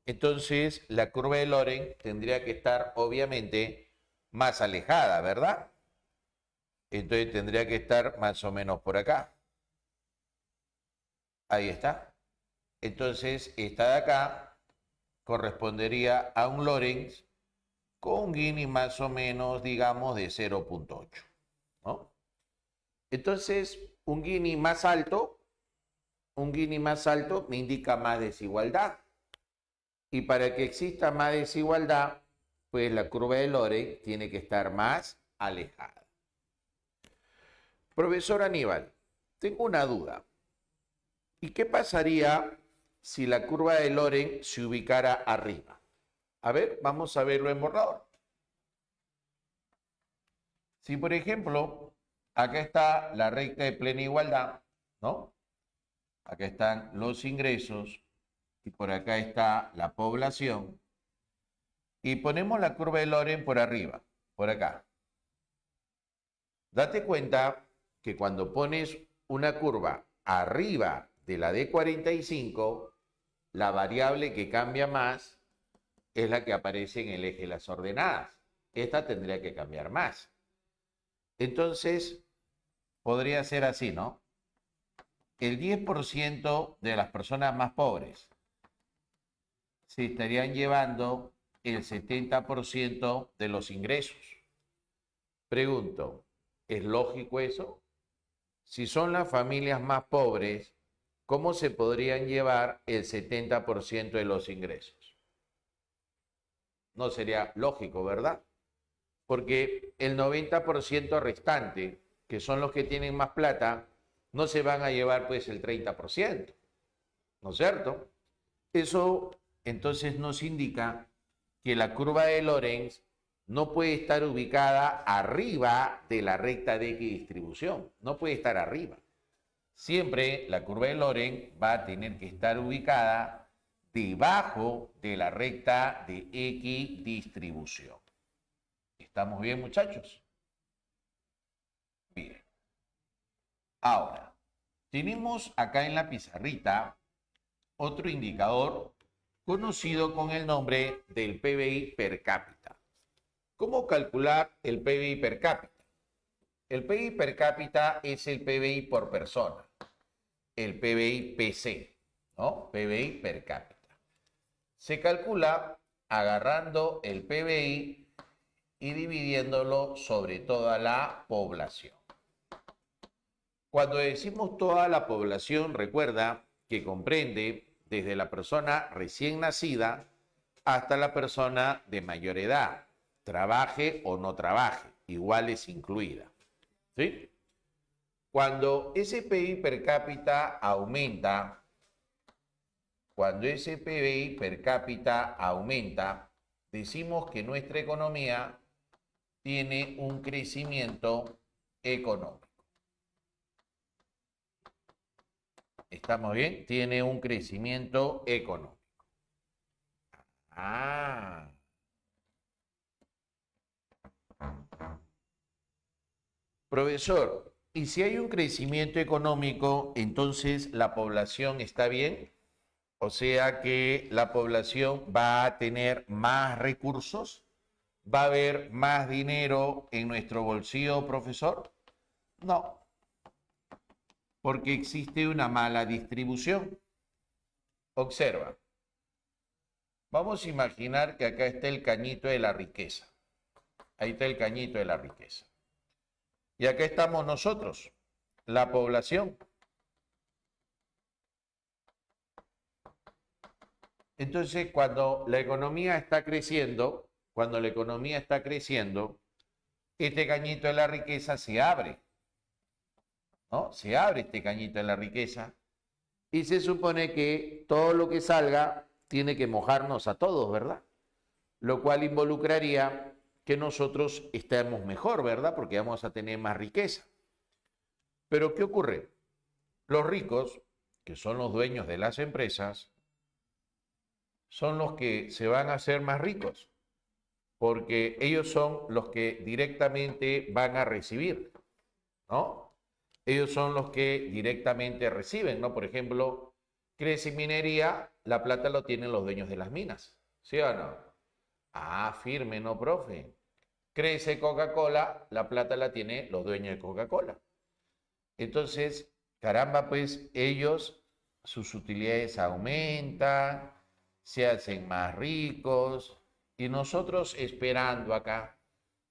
entonces la curva de Lorentz tendría que estar, obviamente, más alejada, ¿verdad? Entonces tendría que estar más o menos por acá. Ahí está. Entonces, esta de acá correspondería a un Lorentz con un Gini más o menos, digamos, de 0.8, ¿no? Entonces, un Gini más alto me indica más desigualdad. Y para que exista más desigualdad, pues la curva de Lorentz tiene que estar más alejada. Profesor Aníbal, tengo una duda. ¿Y qué pasaría si la curva de Lorentz se ubicara arriba? A ver, vamos a verlo en borrador. Si, por ejemplo, acá está la recta de plena igualdad, ¿no? Acá están los ingresos y por acá está la población. Y ponemos la curva de Lorentz por arriba, por acá. Date cuenta que cuando pones una curva arriba de la de 45, la variable que cambia más es la que aparece en el eje de las ordenadas. Esta tendría que cambiar más. Entonces, podría ser así, ¿no? El 10% de las personas más pobres se estarían llevando el 70% de los ingresos. Pregunto, ¿es lógico eso? Si son las familias más pobres, ¿cómo se podrían llevar el 70% de los ingresos? No sería lógico, ¿verdad? Porque el 90% restante, que son los que tienen más plata, no se van a llevar pues el 30%, ¿no es cierto? Eso entonces nos indica que la curva de Lorentz no puede estar ubicada arriba de la recta de equidistribución, no puede estar arriba. Siempre la curva de Lorentz va a tener que estar ubicada debajo de la recta de equidistribución. ¿Estamos bien, muchachos? Bien. Ahora, tenemos acá en la pizarrita otro indicador conocido con el nombre del PBI per cápita. ¿Cómo calcular el PBI per cápita? El PBI per cápita es el PBI por persona, el PBI PC, ¿no? PBI per cápita. Se calcula agarrando el PBI y dividiéndolo sobre toda la población. Cuando decimos toda la población, recuerda que comprende desde la persona recién nacida hasta la persona de mayor edad, trabaje o no trabaje, igual es incluida. ¿Sí? Cuando ese PBI per cápita aumenta, decimos que nuestra economía tiene un crecimiento económico. ¿Estamos bien? Tiene un crecimiento económico. Ah. Profesor, ¿y si hay un crecimiento económico, entonces la población está bien? O sea que la población va a tener más recursos, va a haber más dinero en nuestro bolsillo, profesor. No, porque existe una mala distribución. Observa, vamos a imaginar que acá está el cañito de la riqueza. Ahí está el cañito de la riqueza. Y acá estamos nosotros, la población. Entonces, cuando la economía está creciendo, este cañito de la riqueza se abre, ¿no? Se abre este cañito de la riqueza y se supone que todo lo que salga tiene que mojarnos a todos, ¿verdad? Lo cual involucraría que nosotros estemos mejor, ¿verdad? Porque vamos a tener más riqueza. Pero ¿qué ocurre? Los ricos, que son los dueños de las empresas, son los que se van a hacer más ricos, porque ellos son los que directamente van a recibir, ¿no? Ellos son los que directamente reciben, ¿no? Por ejemplo, crece minería, la plata lo tienen los dueños de las minas, ¿sí o no? Ah, firme, ¿no, profe? Crece Coca-Cola, la plata la tienen los dueños de Coca-Cola. Entonces, caramba, pues ellos, sus utilidades aumentan, se hacen más ricos y nosotros esperando acá.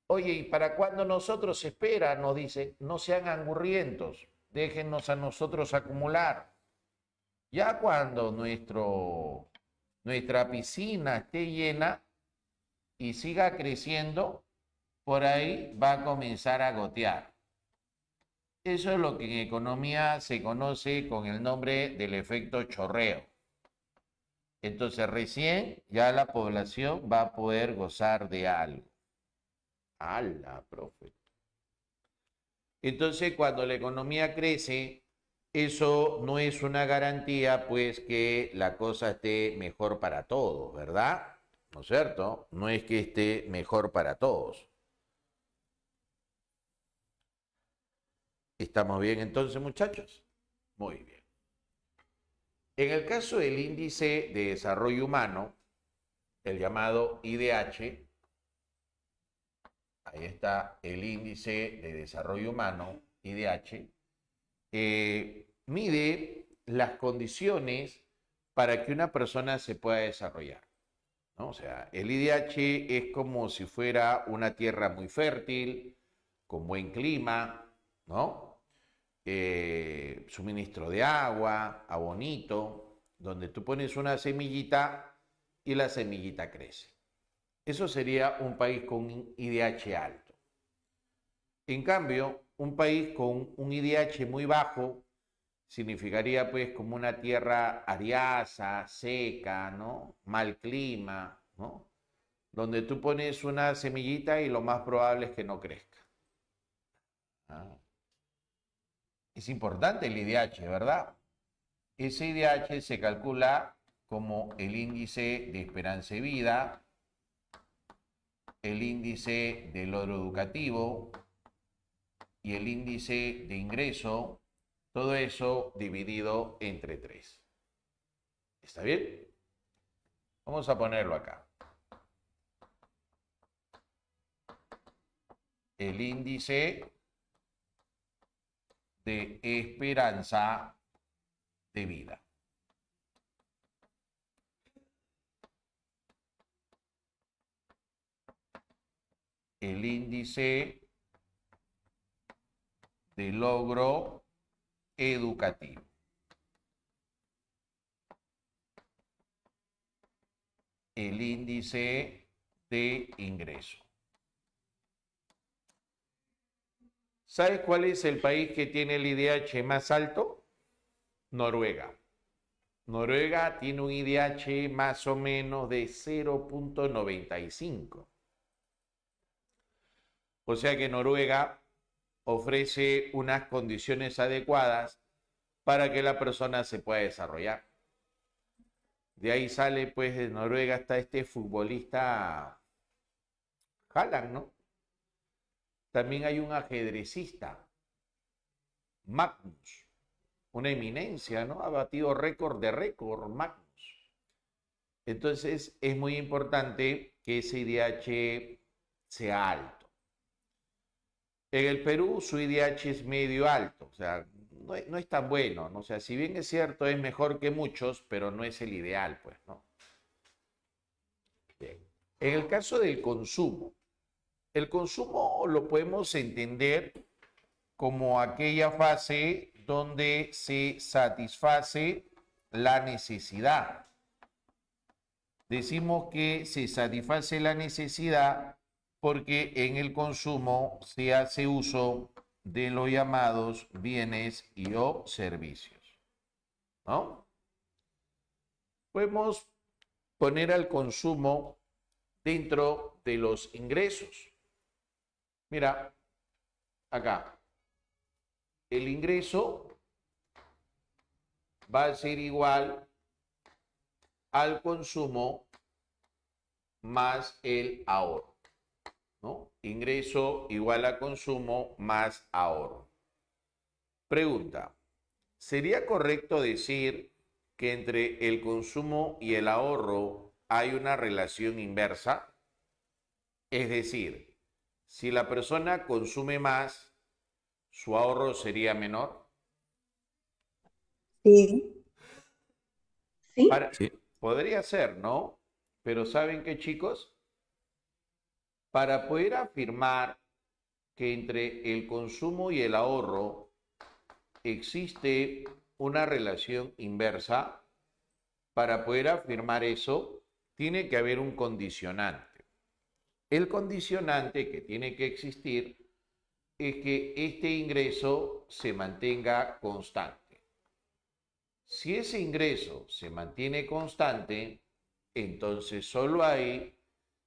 Oye, ¿y para cuándo nosotros esperan? Nos dicen, no sean angurrientos, déjennos a nosotros acumular. Ya cuando nuestra piscina esté llena y siga creciendo, por ahí va a comenzar a gotear. Eso es lo que en economía se conoce con el nombre del efecto chorreo. Entonces recién ya la población va a poder gozar de algo. ¡Hala, profe! Entonces cuando la economía crece, eso no es una garantía pues que la cosa esté mejor para todos, ¿verdad? ¿No es cierto? No es que esté mejor para todos. ¿Estamos bien entonces, muchachos? Muy bien. En el caso del índice de desarrollo humano, el llamado IDH, ahí está el índice de desarrollo humano, IDH, mide las condiciones para que una persona se pueda desarrollar, ¿no? O sea, el IDH es como si fuera una tierra muy fértil, con buen clima, ¿no? Suministro de agua, abonito, donde tú pones una semillita y la semillita crece. Eso sería un país con un IDH alto. En cambio, un país con un IDH muy bajo significaría pues como una tierra ariasa, seca, ¿no? Mal clima, ¿no? Donde tú pones una semillita y lo más probable es que no crezca. Ah. Es importante el IDH, ¿verdad? Ese IDH se calcula como el índice de esperanza de vida, el índice del logro educativo y el índice de ingreso, todo eso dividido entre 3. ¿Está bien? Vamos a ponerlo acá. El índice de esperanza de vida. El índice de logro educativo. El índice de ingreso. ¿Sabes cuál es el país que tiene el IDH más alto? Noruega. Noruega tiene un IDH más o menos de 0.95. O sea que Noruega ofrece unas condiciones adecuadas para que la persona se pueda desarrollar. De ahí sale, pues, de Noruega está este futbolista Haaland, ¿no? También hay un ajedrecista, Magnus, una eminencia, ¿no? Ha batido récord de récord, Magnus. Entonces, es muy importante que ese IDH sea alto. En el Perú, su IDH es medio alto, o sea, no es tan bueno, ¿no? O sea, si bien es cierto, es mejor que muchos, pero no es el ideal, pues, ¿no? Bien. En el caso del consumo, el consumo lo podemos entender como aquella fase donde se satisface la necesidad. Decimos que se satisface la necesidad porque en el consumo se hace uso de los llamados bienes y o servicios, ¿no? Podemos poner al consumo dentro de los ingresos. Mira, acá, el ingreso va a ser igual al consumo más el ahorro, ¿no? Ingreso igual a consumo más ahorro. Pregunta, ¿sería correcto decir que entre el consumo y el ahorro hay una relación inversa? Es decir, si la persona consume más, ¿su ahorro sería menor? Sí. Sí. Sí. Podría ser, ¿no? Pero ¿saben qué, chicos? Para poder afirmar que entre el consumo y el ahorro existe una relación inversa, para poder afirmar eso, tiene que haber un condicionante. El condicionante que tiene que existir es que este ingreso se mantenga constante. Si ese ingreso se mantiene constante, entonces solo ahí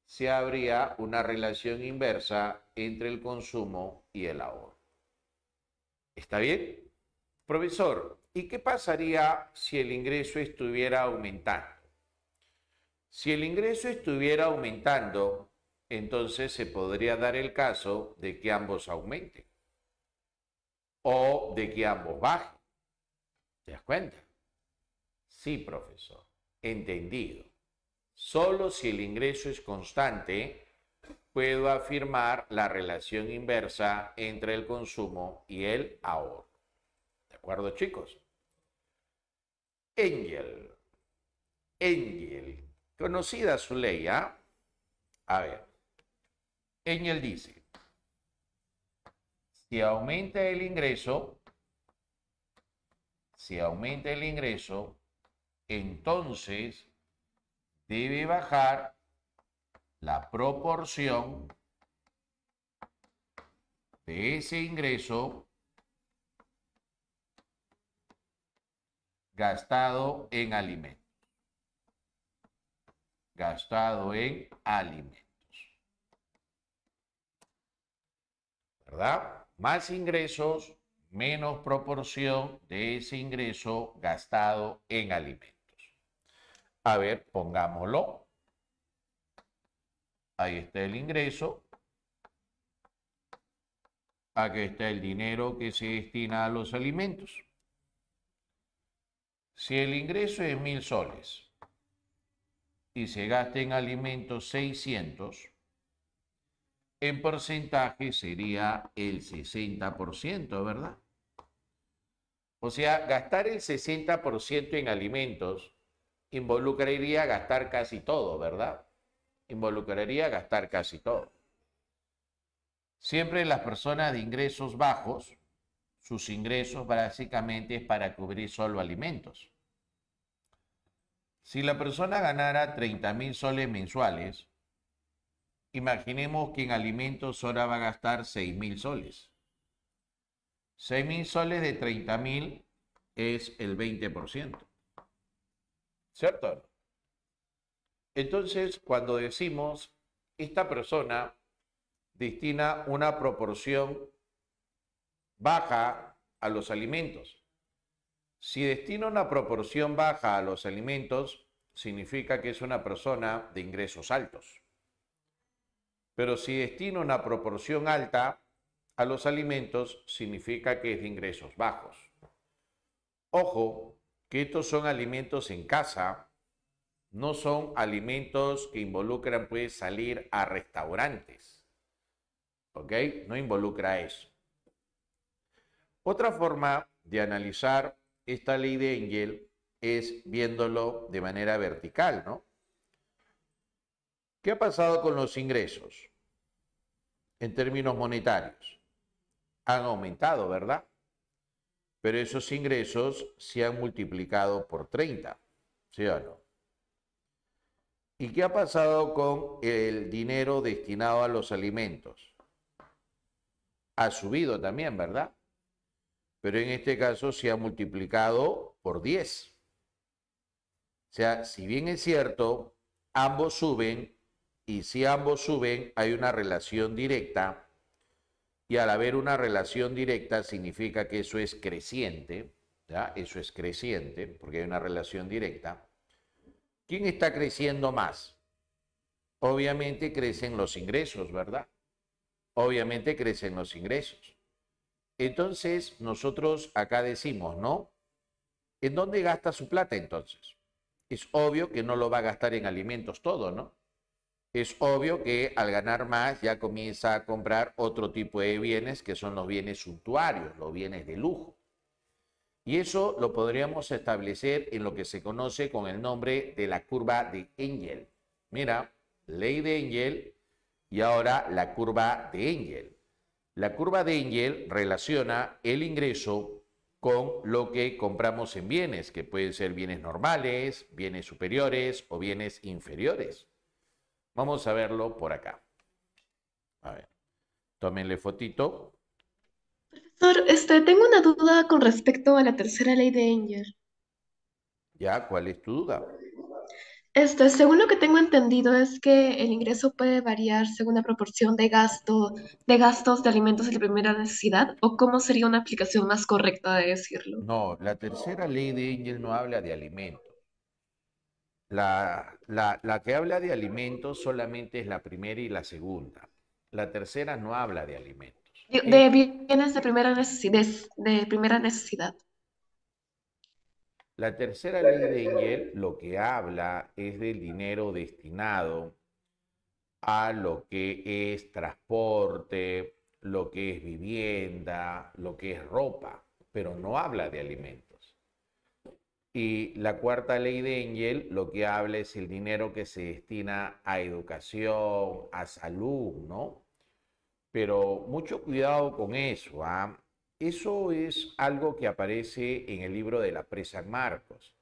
se habría una relación inversa entre el consumo y el ahorro. ¿Está bien? Profesor, ¿y qué pasaría si el ingreso estuviera aumentando? Si el ingreso estuviera aumentando, entonces se podría dar el caso de que ambos aumenten o de que ambos bajen. ¿Te das cuenta? Sí, profesor. Entendido. Solo si el ingreso es constante, puedo afirmar la relación inversa entre el consumo y el ahorro. ¿De acuerdo, chicos? Engel. Conocida su ley, ¿ah? A ver. Engel dice, si aumenta el ingreso, entonces debe bajar la proporción de ese ingreso gastado en alimentos. ¿Verdad? Más ingresos, menos proporción de ese ingreso gastado en alimentos. A ver, pongámoslo. Ahí está el ingreso. Aquí está el dinero que se destina a los alimentos. Si el ingreso es 1000 soles y se gasta en alimentos 600, en porcentaje sería el 60%, ¿verdad? O sea, gastar el 60% en alimentos involucraría gastar casi todo, ¿verdad? Involucraría gastar casi todo. Siempre las personas de ingresos bajos, sus ingresos básicamente es para cubrir solo alimentos. Si la persona ganara 30.000 soles mensuales, imaginemos que en alimentos ahora va a gastar 6.000 soles. 6.000 soles de 30.000 es el 20%. ¿Cierto? Entonces, cuando decimos, esta persona destina una proporción baja a los alimentos. Si destina una proporción baja a los alimentos, significa que es una persona de ingresos altos. Pero si destina una proporción alta a los alimentos, significa que es de ingresos bajos. Ojo, que estos son alimentos en casa, no son alimentos que involucran pues salir a restaurantes. ¿Ok? No involucra eso. Otra forma de analizar esta ley de Engel es viéndolo de manera vertical, ¿no? ¿Qué ha pasado con los ingresos en términos monetarios? Han aumentado, ¿verdad? Pero esos ingresos se han multiplicado por 30, ¿sí o no? ¿Y qué ha pasado con el dinero destinado a los alimentos? Ha subido también, ¿verdad? Pero en este caso se ha multiplicado por 10. O sea, si bien es cierto, ambos suben, y si ambos suben, hay una relación directa, y al haber una relación directa significa que eso es creciente, ¿ya? Eso es creciente, porque hay una relación directa. ¿Quién está creciendo más? Obviamente crecen los ingresos, ¿verdad? Obviamente crecen los ingresos. Entonces, nosotros acá decimos, ¿no? ¿En dónde gasta su plata entonces? Es obvio que no lo va a gastar en alimentos todo, ¿no? Es obvio que al ganar más ya comienza a comprar otro tipo de bienes que son los bienes suntuarios, los bienes de lujo. Y eso lo podríamos establecer en lo que se conoce con el nombre de la curva de Engel. Mira, ley de Engel y ahora la curva de Engel. La curva de Engel relaciona el ingreso con lo que compramos en bienes, que pueden ser bienes normales, bienes superiores o bienes inferiores. Vamos a verlo por acá. A ver, tómenle fotito. Profesor, tengo una duda con respecto a la tercera ley de Engel. ¿Ya? ¿Cuál es tu duda? Según lo que tengo entendido es que el ingreso puede variar según la proporción de gastos de alimentos de primera necesidad, o cómo sería una aplicación más correcta de decirlo. No, la tercera ley de Engel no habla de alimentos. La que habla de alimentos solamente es la primera y la segunda. La tercera no habla de alimentos. De bienes de primera necesidad. La tercera ley de Engel lo que habla es del dinero destinado a lo que es transporte, lo que es vivienda, lo que es ropa, pero no habla de alimentos. Y la cuarta ley de Engel lo que habla es el dinero que se destina a educación, a salud, ¿no? Pero mucho cuidado con eso, ¿ah? Eso es algo que aparece en el libro de la Presa Marcos.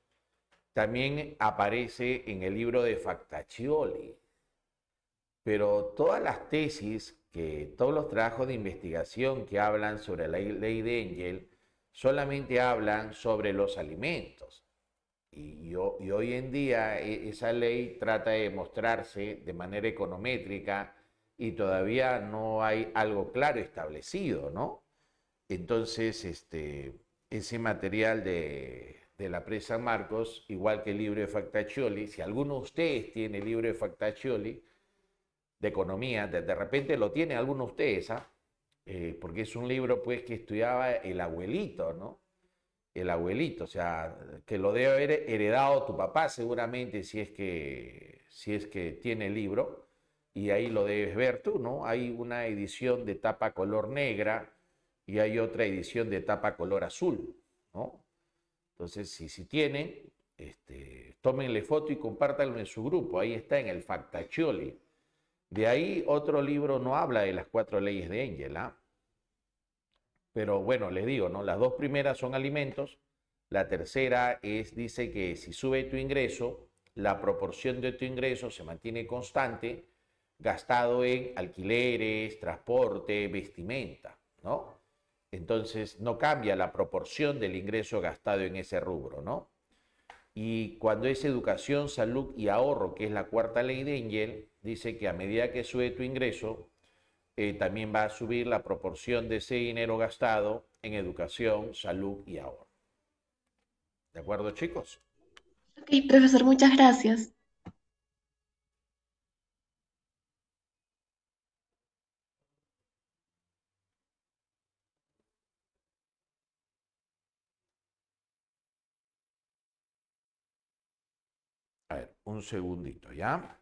También aparece en el libro de Factacioli. Pero todas las tesis, todos los trabajos de investigación que hablan sobre la ley de Engel, solamente hablan sobre los alimentos. Y hoy en día esa ley trata de mostrarse de manera econométrica y todavía no hay algo claro establecido, ¿no? Entonces, ese material de de la Presa San Marcos, igual que el libro de Factacioli. Si alguno de ustedes tiene el libro de Factacioli, de economía, de repente lo tiene alguno de ustedes, ¿ah? Porque es un libro pues que estudiaba el abuelito, ¿no? El abuelito, o sea, que lo debe haber heredado tu papá seguramente si es que tiene el libro, y ahí lo debes ver tú, ¿no? Hay una edición de tapa color negra y hay otra edición de tapa color azul, ¿no? Entonces, si tienen, tómenle foto y compártanlo en su grupo, ahí está en el Factacioli. De ahí otro libro no habla de las 4 leyes de Engel, ¿ah? Pero bueno, les digo, ¿no? Las dos primeras son alimentos. La tercera dice que si sube tu ingreso, la proporción de tu ingreso se mantiene constante, gastado en alquileres, transporte, vestimenta, ¿no? Entonces no cambia la proporción del ingreso gastado en ese rubro, ¿no? Y cuando es educación, salud y ahorro, que es la 4 ley de Engel, dice que a medida que sube tu ingreso, también va a subir la proporción de ese dinero gastado en educación, salud y ahorro. ¿De acuerdo, chicos? Ok, profesor, muchas gracias. A ver, un segundito, ¿ya?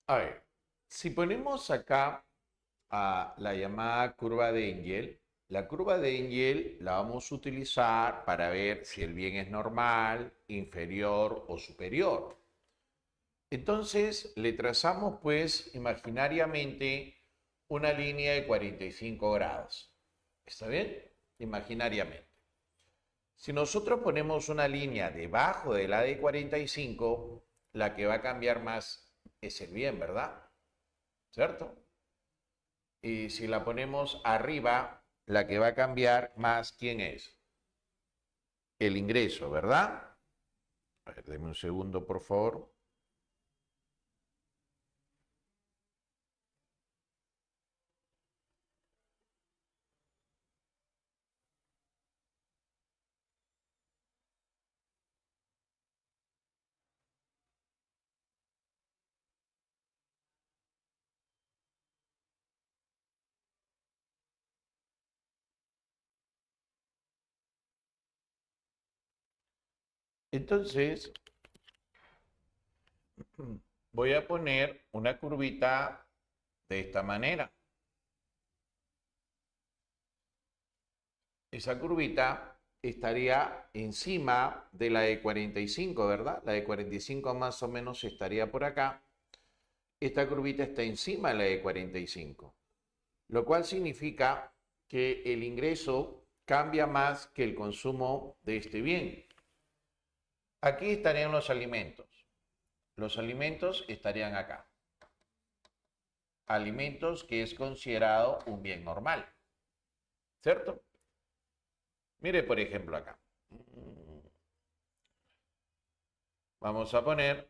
A ver, si ponemos acá a la llamada curva de Engel, la curva de Engel la vamos a utilizar para ver si el bien es normal, inferior o superior. Entonces le trazamos pues imaginariamente una línea de 45 grados. ¿Está bien? Imaginariamente. Si nosotros ponemos una línea debajo de la de 45, la que va a cambiar más es el bien, ¿verdad? ¿Cierto? Y si la ponemos arriba, la que va a cambiar más, ¿quién es? El ingreso, ¿verdad? A ver, deme un segundo, por favor. Entonces, voy a poner una curvita de esta manera. Esa curvita estaría encima de la de 45, ¿verdad? La de 45 más o menos estaría por acá. Esta curvita está encima de la de 45, lo cual significa que el ingreso cambia más que el consumo de este bien. Aquí estarían los alimentos. Los alimentos estarían acá. Alimentos que es considerado un bien normal, ¿cierto? Mire, por ejemplo, acá. Vamos a poner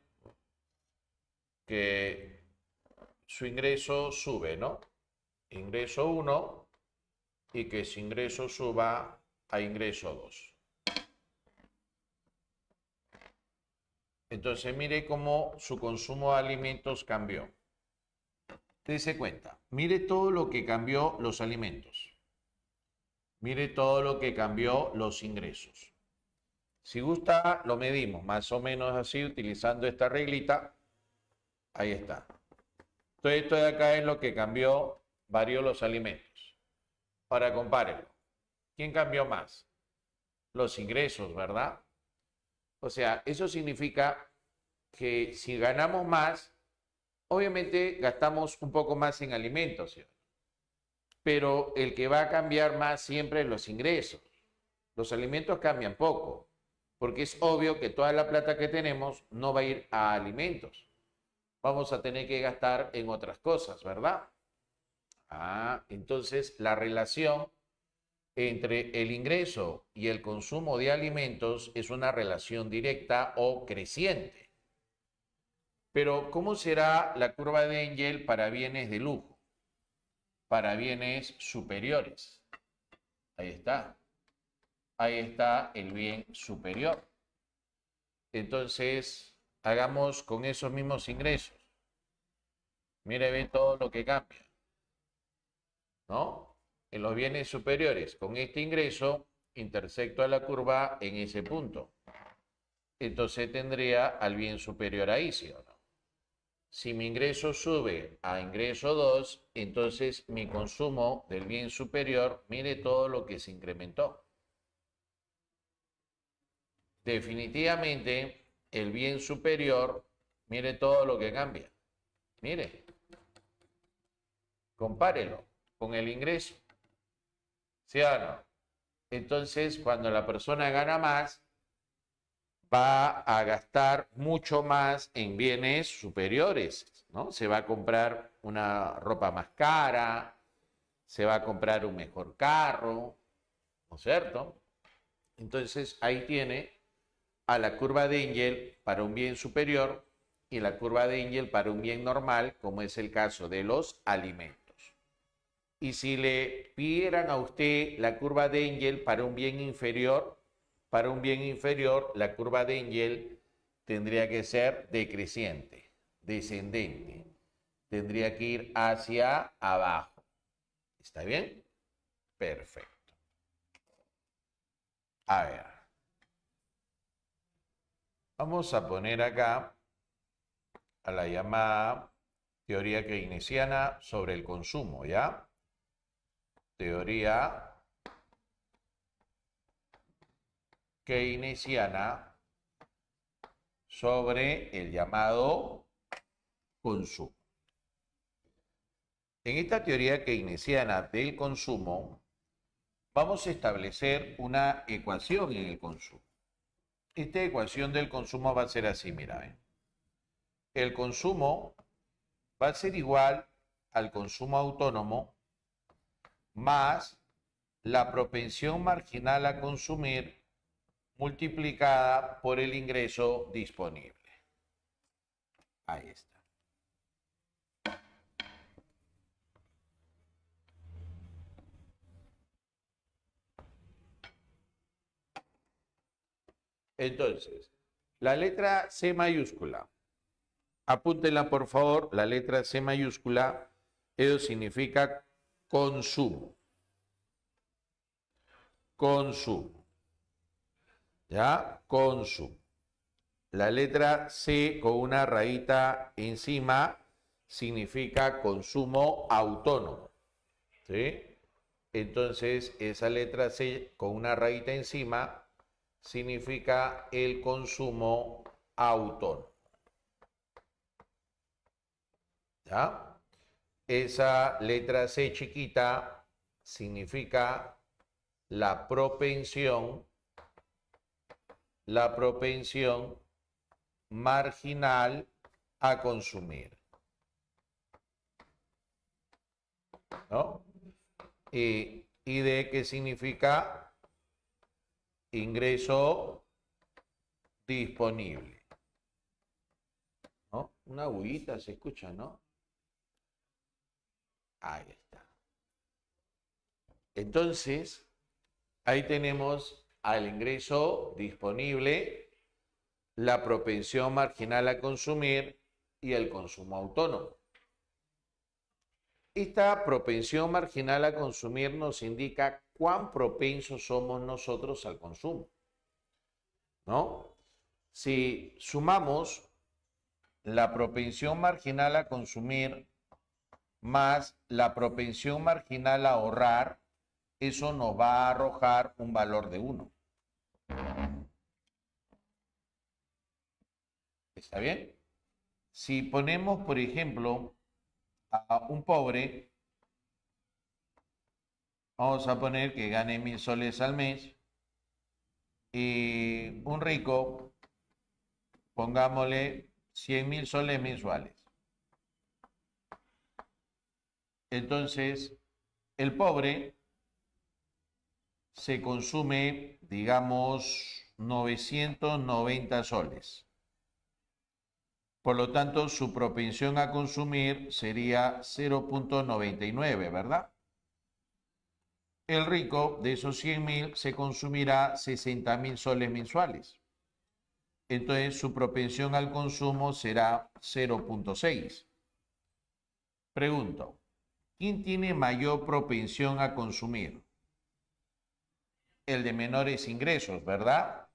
que su ingreso sube, ¿no? Ingreso 1 y que su ingreso suba a ingreso 2. Entonces, mire cómo su consumo de alimentos cambió. Dese cuenta, mire todo lo que cambió los alimentos. Mire todo lo que cambió los ingresos. Si gusta, lo medimos más o menos así, utilizando esta reglita. Ahí está. Entonces, esto de acá es lo que cambió, varió los alimentos. Ahora compárenlo. ¿Quién cambió más? Los ingresos, ¿verdad? O sea, eso significa que si ganamos más, obviamente gastamos un poco más en alimentos, ¿sí? Pero el que va a cambiar más siempre es los ingresos. Los alimentos cambian poco, porque es obvio que toda la plata que tenemos no va a ir a alimentos. Vamos a tener que gastar en otras cosas, ¿verdad? Entonces la relación entre el ingreso y el consumo de alimentos es una relación directa o creciente. Pero, ¿cómo será la curva de Engel para bienes de lujo? Para bienes superiores. Ahí está. Ahí está el bien superior. Entonces, hagamos con esos mismos ingresos. Mire, ve todo lo que cambia, ¿no? En los bienes superiores, con este ingreso, intersecto a la curva en ese punto. Entonces tendría al bien superior ahí, ¿sí o no? Si mi ingreso sube a ingreso 2, entonces mi consumo del bien superior, mire todo lo que se incrementó. Definitivamente, el bien superior, mire todo lo que cambia. Mire, compárelo con el ingreso. ¿Sí o no? Entonces, cuando la persona gana más, va a gastar mucho más en bienes superiores, ¿no? Se va a comprar una ropa más cara, se va a comprar un mejor carro, ¿no es cierto? Entonces, ahí tiene a la curva de Engel para un bien superior y la curva de Engel para un bien normal, como es el caso de los alimentos. Y si le pidieran a usted la curva de Engel para un bien inferior, la curva de Engel tendría que ser decreciente, descendente. Tendría que ir hacia abajo. ¿Está bien? Perfecto. A ver. Vamos a poner acá a la llamada Teoría keynesiana sobre el consumo, ¿ya? Teoría keynesiana sobre el llamado consumo. En esta teoría keynesiana del consumo, vamos a establecer una ecuación en el consumo. Esta ecuación del consumo va a ser así, mira, ¿eh? El consumo va a ser igual al consumo autónomo más la propensión marginal a consumir multiplicada por el ingreso disponible. Ahí está. Entonces, la letra C mayúscula, apúntenla por favor, la letra C mayúscula, eso significa consumo. Consumo. ¿Ya? Consumo. La letra C con una rayita encima significa consumo autónomo. ¿Sí? Entonces, esa letra C con una rayita encima significa el consumo autónomo. ¿Ya? Esa letra C chiquita significa la propensión marginal a consumir, ¿no? Y D, ¿qué significa? Ingreso disponible, ¿no? Una bullita se escucha, ¿no? Ahí está. Entonces, ahí tenemos al ingreso disponible, la propensión marginal a consumir y el consumo autónomo. Esta propensión marginal a consumir nos indica cuán propensos somos nosotros al consumo, ¿no? Si sumamos la propensión marginal a consumir más la propensión marginal a ahorrar, eso nos va a arrojar un valor de 1. ¿Está bien? Si ponemos, por ejemplo, a un pobre, vamos a poner que gane 1000 soles al mes, y un rico, pongámosle 100.000 soles mensuales. Entonces, el pobre se consume, digamos, 990 soles. Por lo tanto, su propensión a consumir sería 0.99, ¿verdad? El rico, de esos 100.000, se consumirá 60.000 soles mensuales. Entonces, su propensión al consumo será 0.6. Pregunto, ¿quién tiene mayor propensión a consumir? El de menores ingresos, ¿verdad?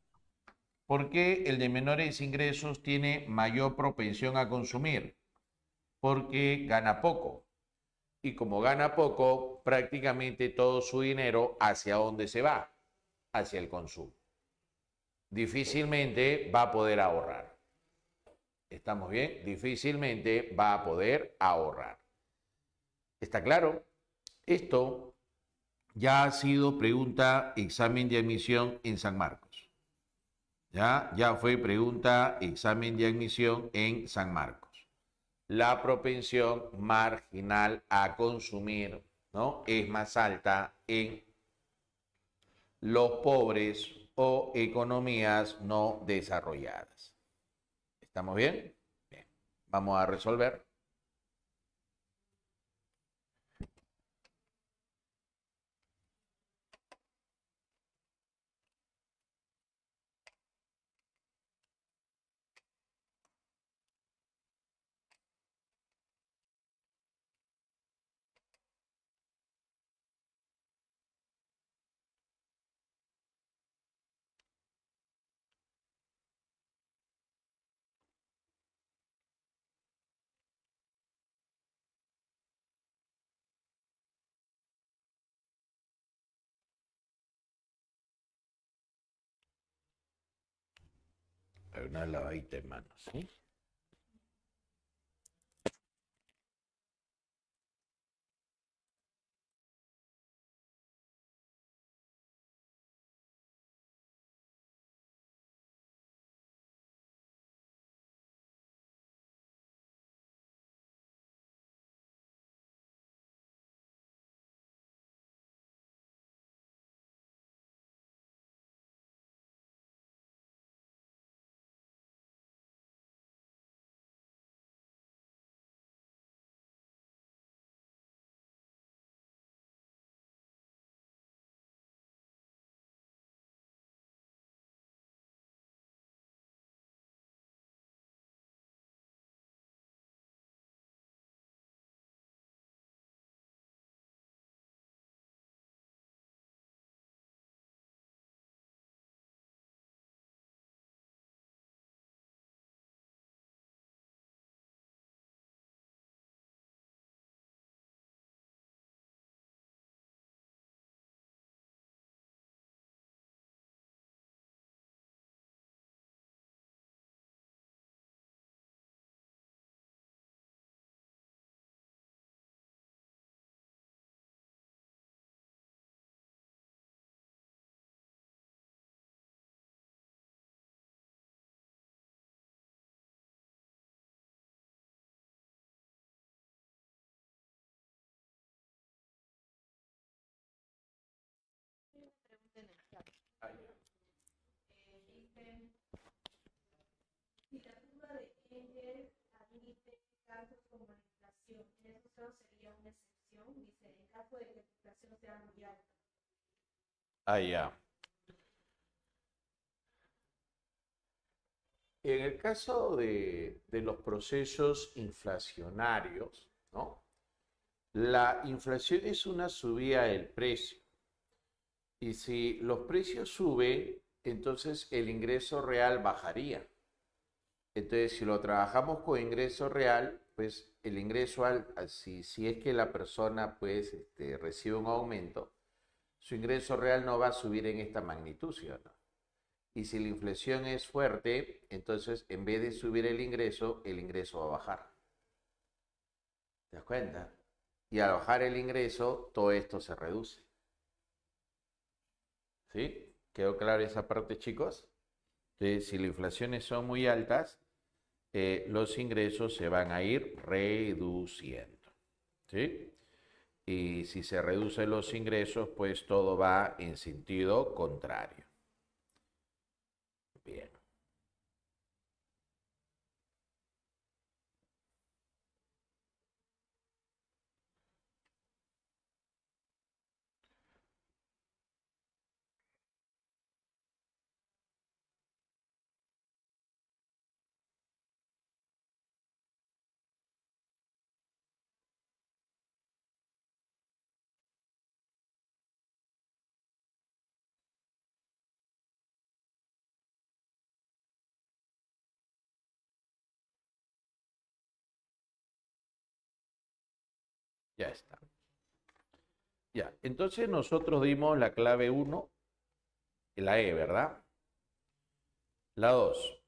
¿Por qué el de menores ingresos tiene mayor propensión a consumir? Porque gana poco. Y como gana poco, prácticamente todo su dinero, ¿hacia dónde se va? Hacia el consumo. Difícilmente va a poder ahorrar. ¿Estamos bien? Difícilmente va a poder ahorrar. ¿Está claro? Esto ya ha sido pregunta examen de admisión en San Marcos. Ya fue pregunta examen de admisión en San Marcos. La propensión marginal a consumir, ¿no?, es más alta en los pobres o economías no desarrolladas. ¿Estamos bien? Bien. Vamos a resolver. una lavadita de manos, ¿sí? Si la curva de Engel admite casos como la inflación, en esos casos sería una excepción, dice, en caso de que la inflación sea muy alta. Ah, ya. En el caso de los procesos inflacionarios, ¿no? La inflación es una subida del precio. Y si los precios suben, entonces el ingreso real bajaría. Entonces, si lo trabajamos con ingreso real, pues el ingreso si es que la persona pues recibe un aumento, su ingreso real no va a subir en esta magnitud, ¿sí o no? Y si la inflación es fuerte, entonces en vez de subir el ingreso va a bajar. ¿Te das cuenta? Y al bajar el ingreso, todo esto se reduce. ¿Sí? ¿Quedó clara esa parte, chicos? Entonces, si las inflaciones son muy altas, los ingresos se van a ir reduciendo. ¿Sí? Y si se reducen los ingresos, pues todo va en sentido contrario. Bien. Ya está. Ya, entonces nosotros dimos la clave 1, la E, ¿verdad? La 2.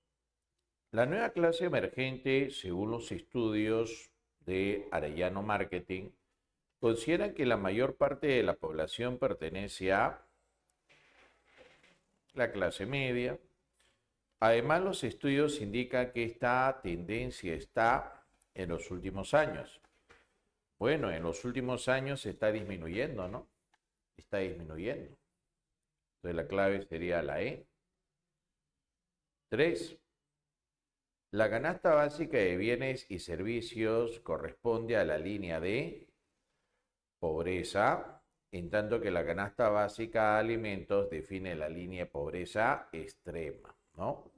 La nueva clase emergente, según los estudios de Arellano Marketing, consideran que la mayor parte de la población pertenece a la clase media. Además, los estudios indican que esta tendencia está en los últimos años. Bueno, en los últimos años está disminuyendo, ¿no? Está disminuyendo. Entonces la clave sería la E. 3. La canasta básica de bienes y servicios corresponde a la línea de pobreza, en tanto que la canasta básica de alimentos define la línea de pobreza extrema, ¿no?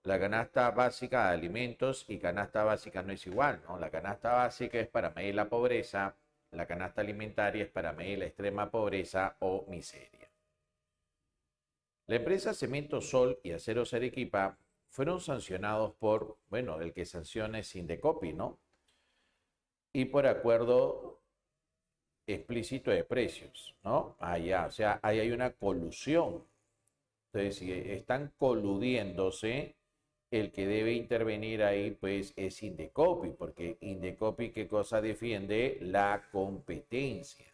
La canasta básica de alimentos y canasta básica no es igual, ¿no? La canasta básica es para medir la pobreza, la canasta alimentaria es para medir la extrema pobreza o miseria. La empresa Cemento Sol y Aceros Arequipa fueron sancionados por, bueno, el que sanciona es Indecopi, ¿no? Y por acuerdo explícito de precios, ¿no? Allá, o sea, ahí hay una colusión. Entonces, si están coludiéndose, el que debe intervenir ahí pues es Indecopi, porque Indecopi ¿qué cosa defiende? La competencia.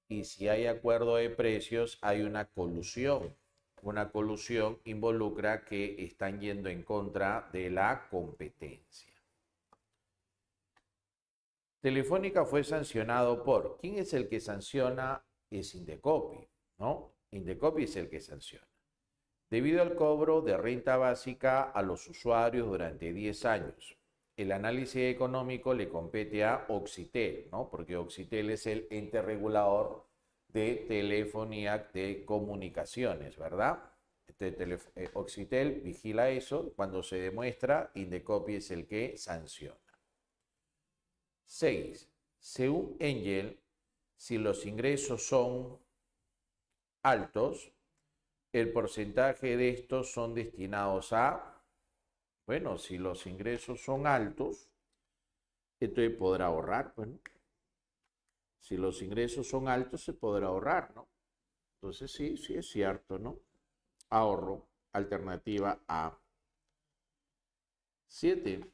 Y si hay acuerdo de precios, hay una colusión. Una colusión involucra que están yendo en contra de la competencia. Telefónica fue sancionado por, ¿quién es el que sanciona? Es Indecopi, ¿no? Indecopi es el que sanciona. Debido al cobro de renta básica a los usuarios durante 10 años. El análisis económico le compete a Oxitel, ¿no? Porque Oxitel es el ente regulador de telefonía de comunicaciones, ¿verdad? Oxitel vigila eso. Cuando se demuestra, Indecopi es el que sanciona. 6. Según Engel, si los ingresos son altos, el porcentaje de estos son destinados a, bueno, si los ingresos son altos, entonces podrá ahorrar, bueno. Si los ingresos son altos, se podrá ahorrar, ¿no? Entonces sí, sí es cierto, ¿no? Ahorro, alternativa A. 7.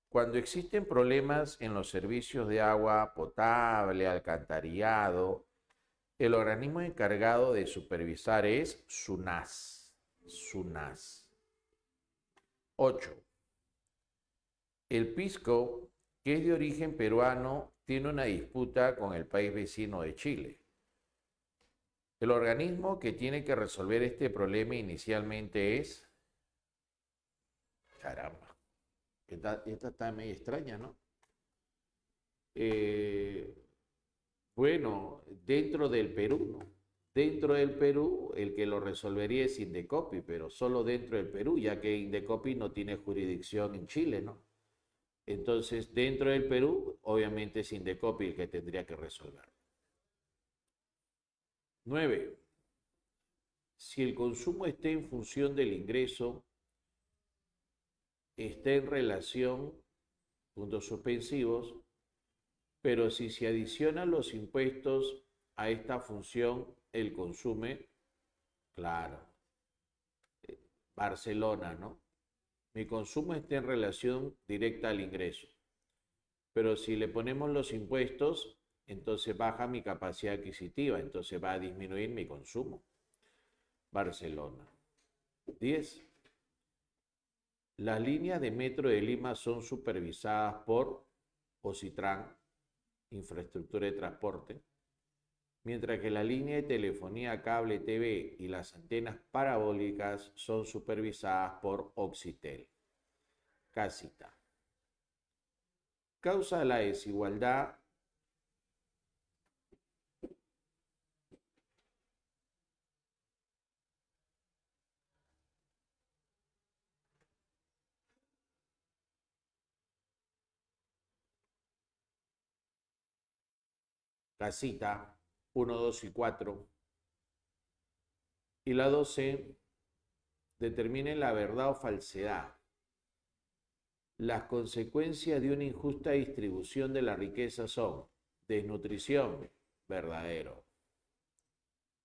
Cuando existen problemas en los servicios de agua potable, alcantarillado, el organismo encargado de supervisar es SUNAS. SUNAS. 8. El pisco, que es de origen peruano, tiene una disputa con el país vecino de Chile. El organismo que tiene que resolver este problema inicialmente es... Caramba, esta está medio extraña, ¿no? Bueno, dentro del Perú, ¿no? Dentro del Perú, el que lo resolvería es Indecopi, pero solo dentro del Perú, ya que Indecopi no tiene jurisdicción en Chile, ¿no? Entonces, dentro del Perú, obviamente es Indecopi el que tendría que resolver. 9. Si el consumo está en función del ingreso, está en relación, puntos suspensivos, pero si se adicionan los impuestos a esta función, el consume, claro. Barcelona, ¿no? Mi consumo está en relación directa al ingreso. Pero si le ponemos los impuestos, entonces baja mi capacidad adquisitiva, entonces va a disminuir mi consumo. Barcelona. 10. Las líneas de metro de Lima son supervisadas por Ocitran, Infraestructura de Transporte, mientras que la línea de telefonía, cable, TV y las antenas parabólicas son supervisadas por Oxitel. Casita. Causa de la desigualdad casita 1, 2 y 4. Y la 12, determinen la verdad o falsedad. Las consecuencias de una injusta distribución de la riqueza son desnutrición, verdadero.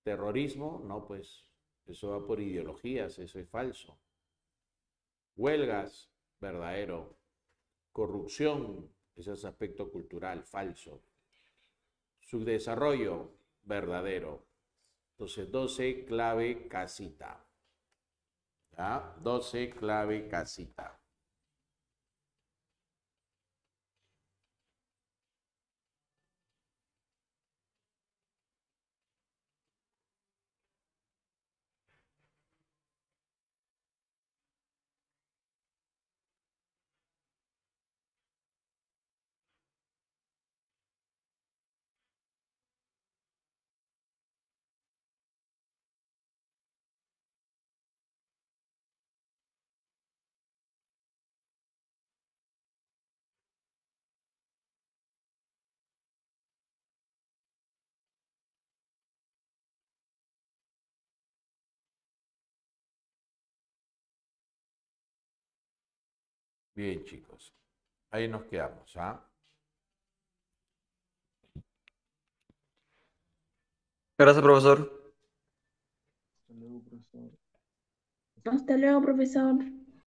Terrorismo, no, pues eso va por ideologías, eso es falso. Huelgas, verdadero. Corrupción, ese es aspecto cultural, falso. Subdesarrollo, verdadero. Entonces, 12, clave, casita. ¿Ya? 12, clave, casita. Bien, chicos. Ahí nos quedamos, ¿ah? Gracias, profesor. Hasta luego, profesor. Hasta luego, profesor.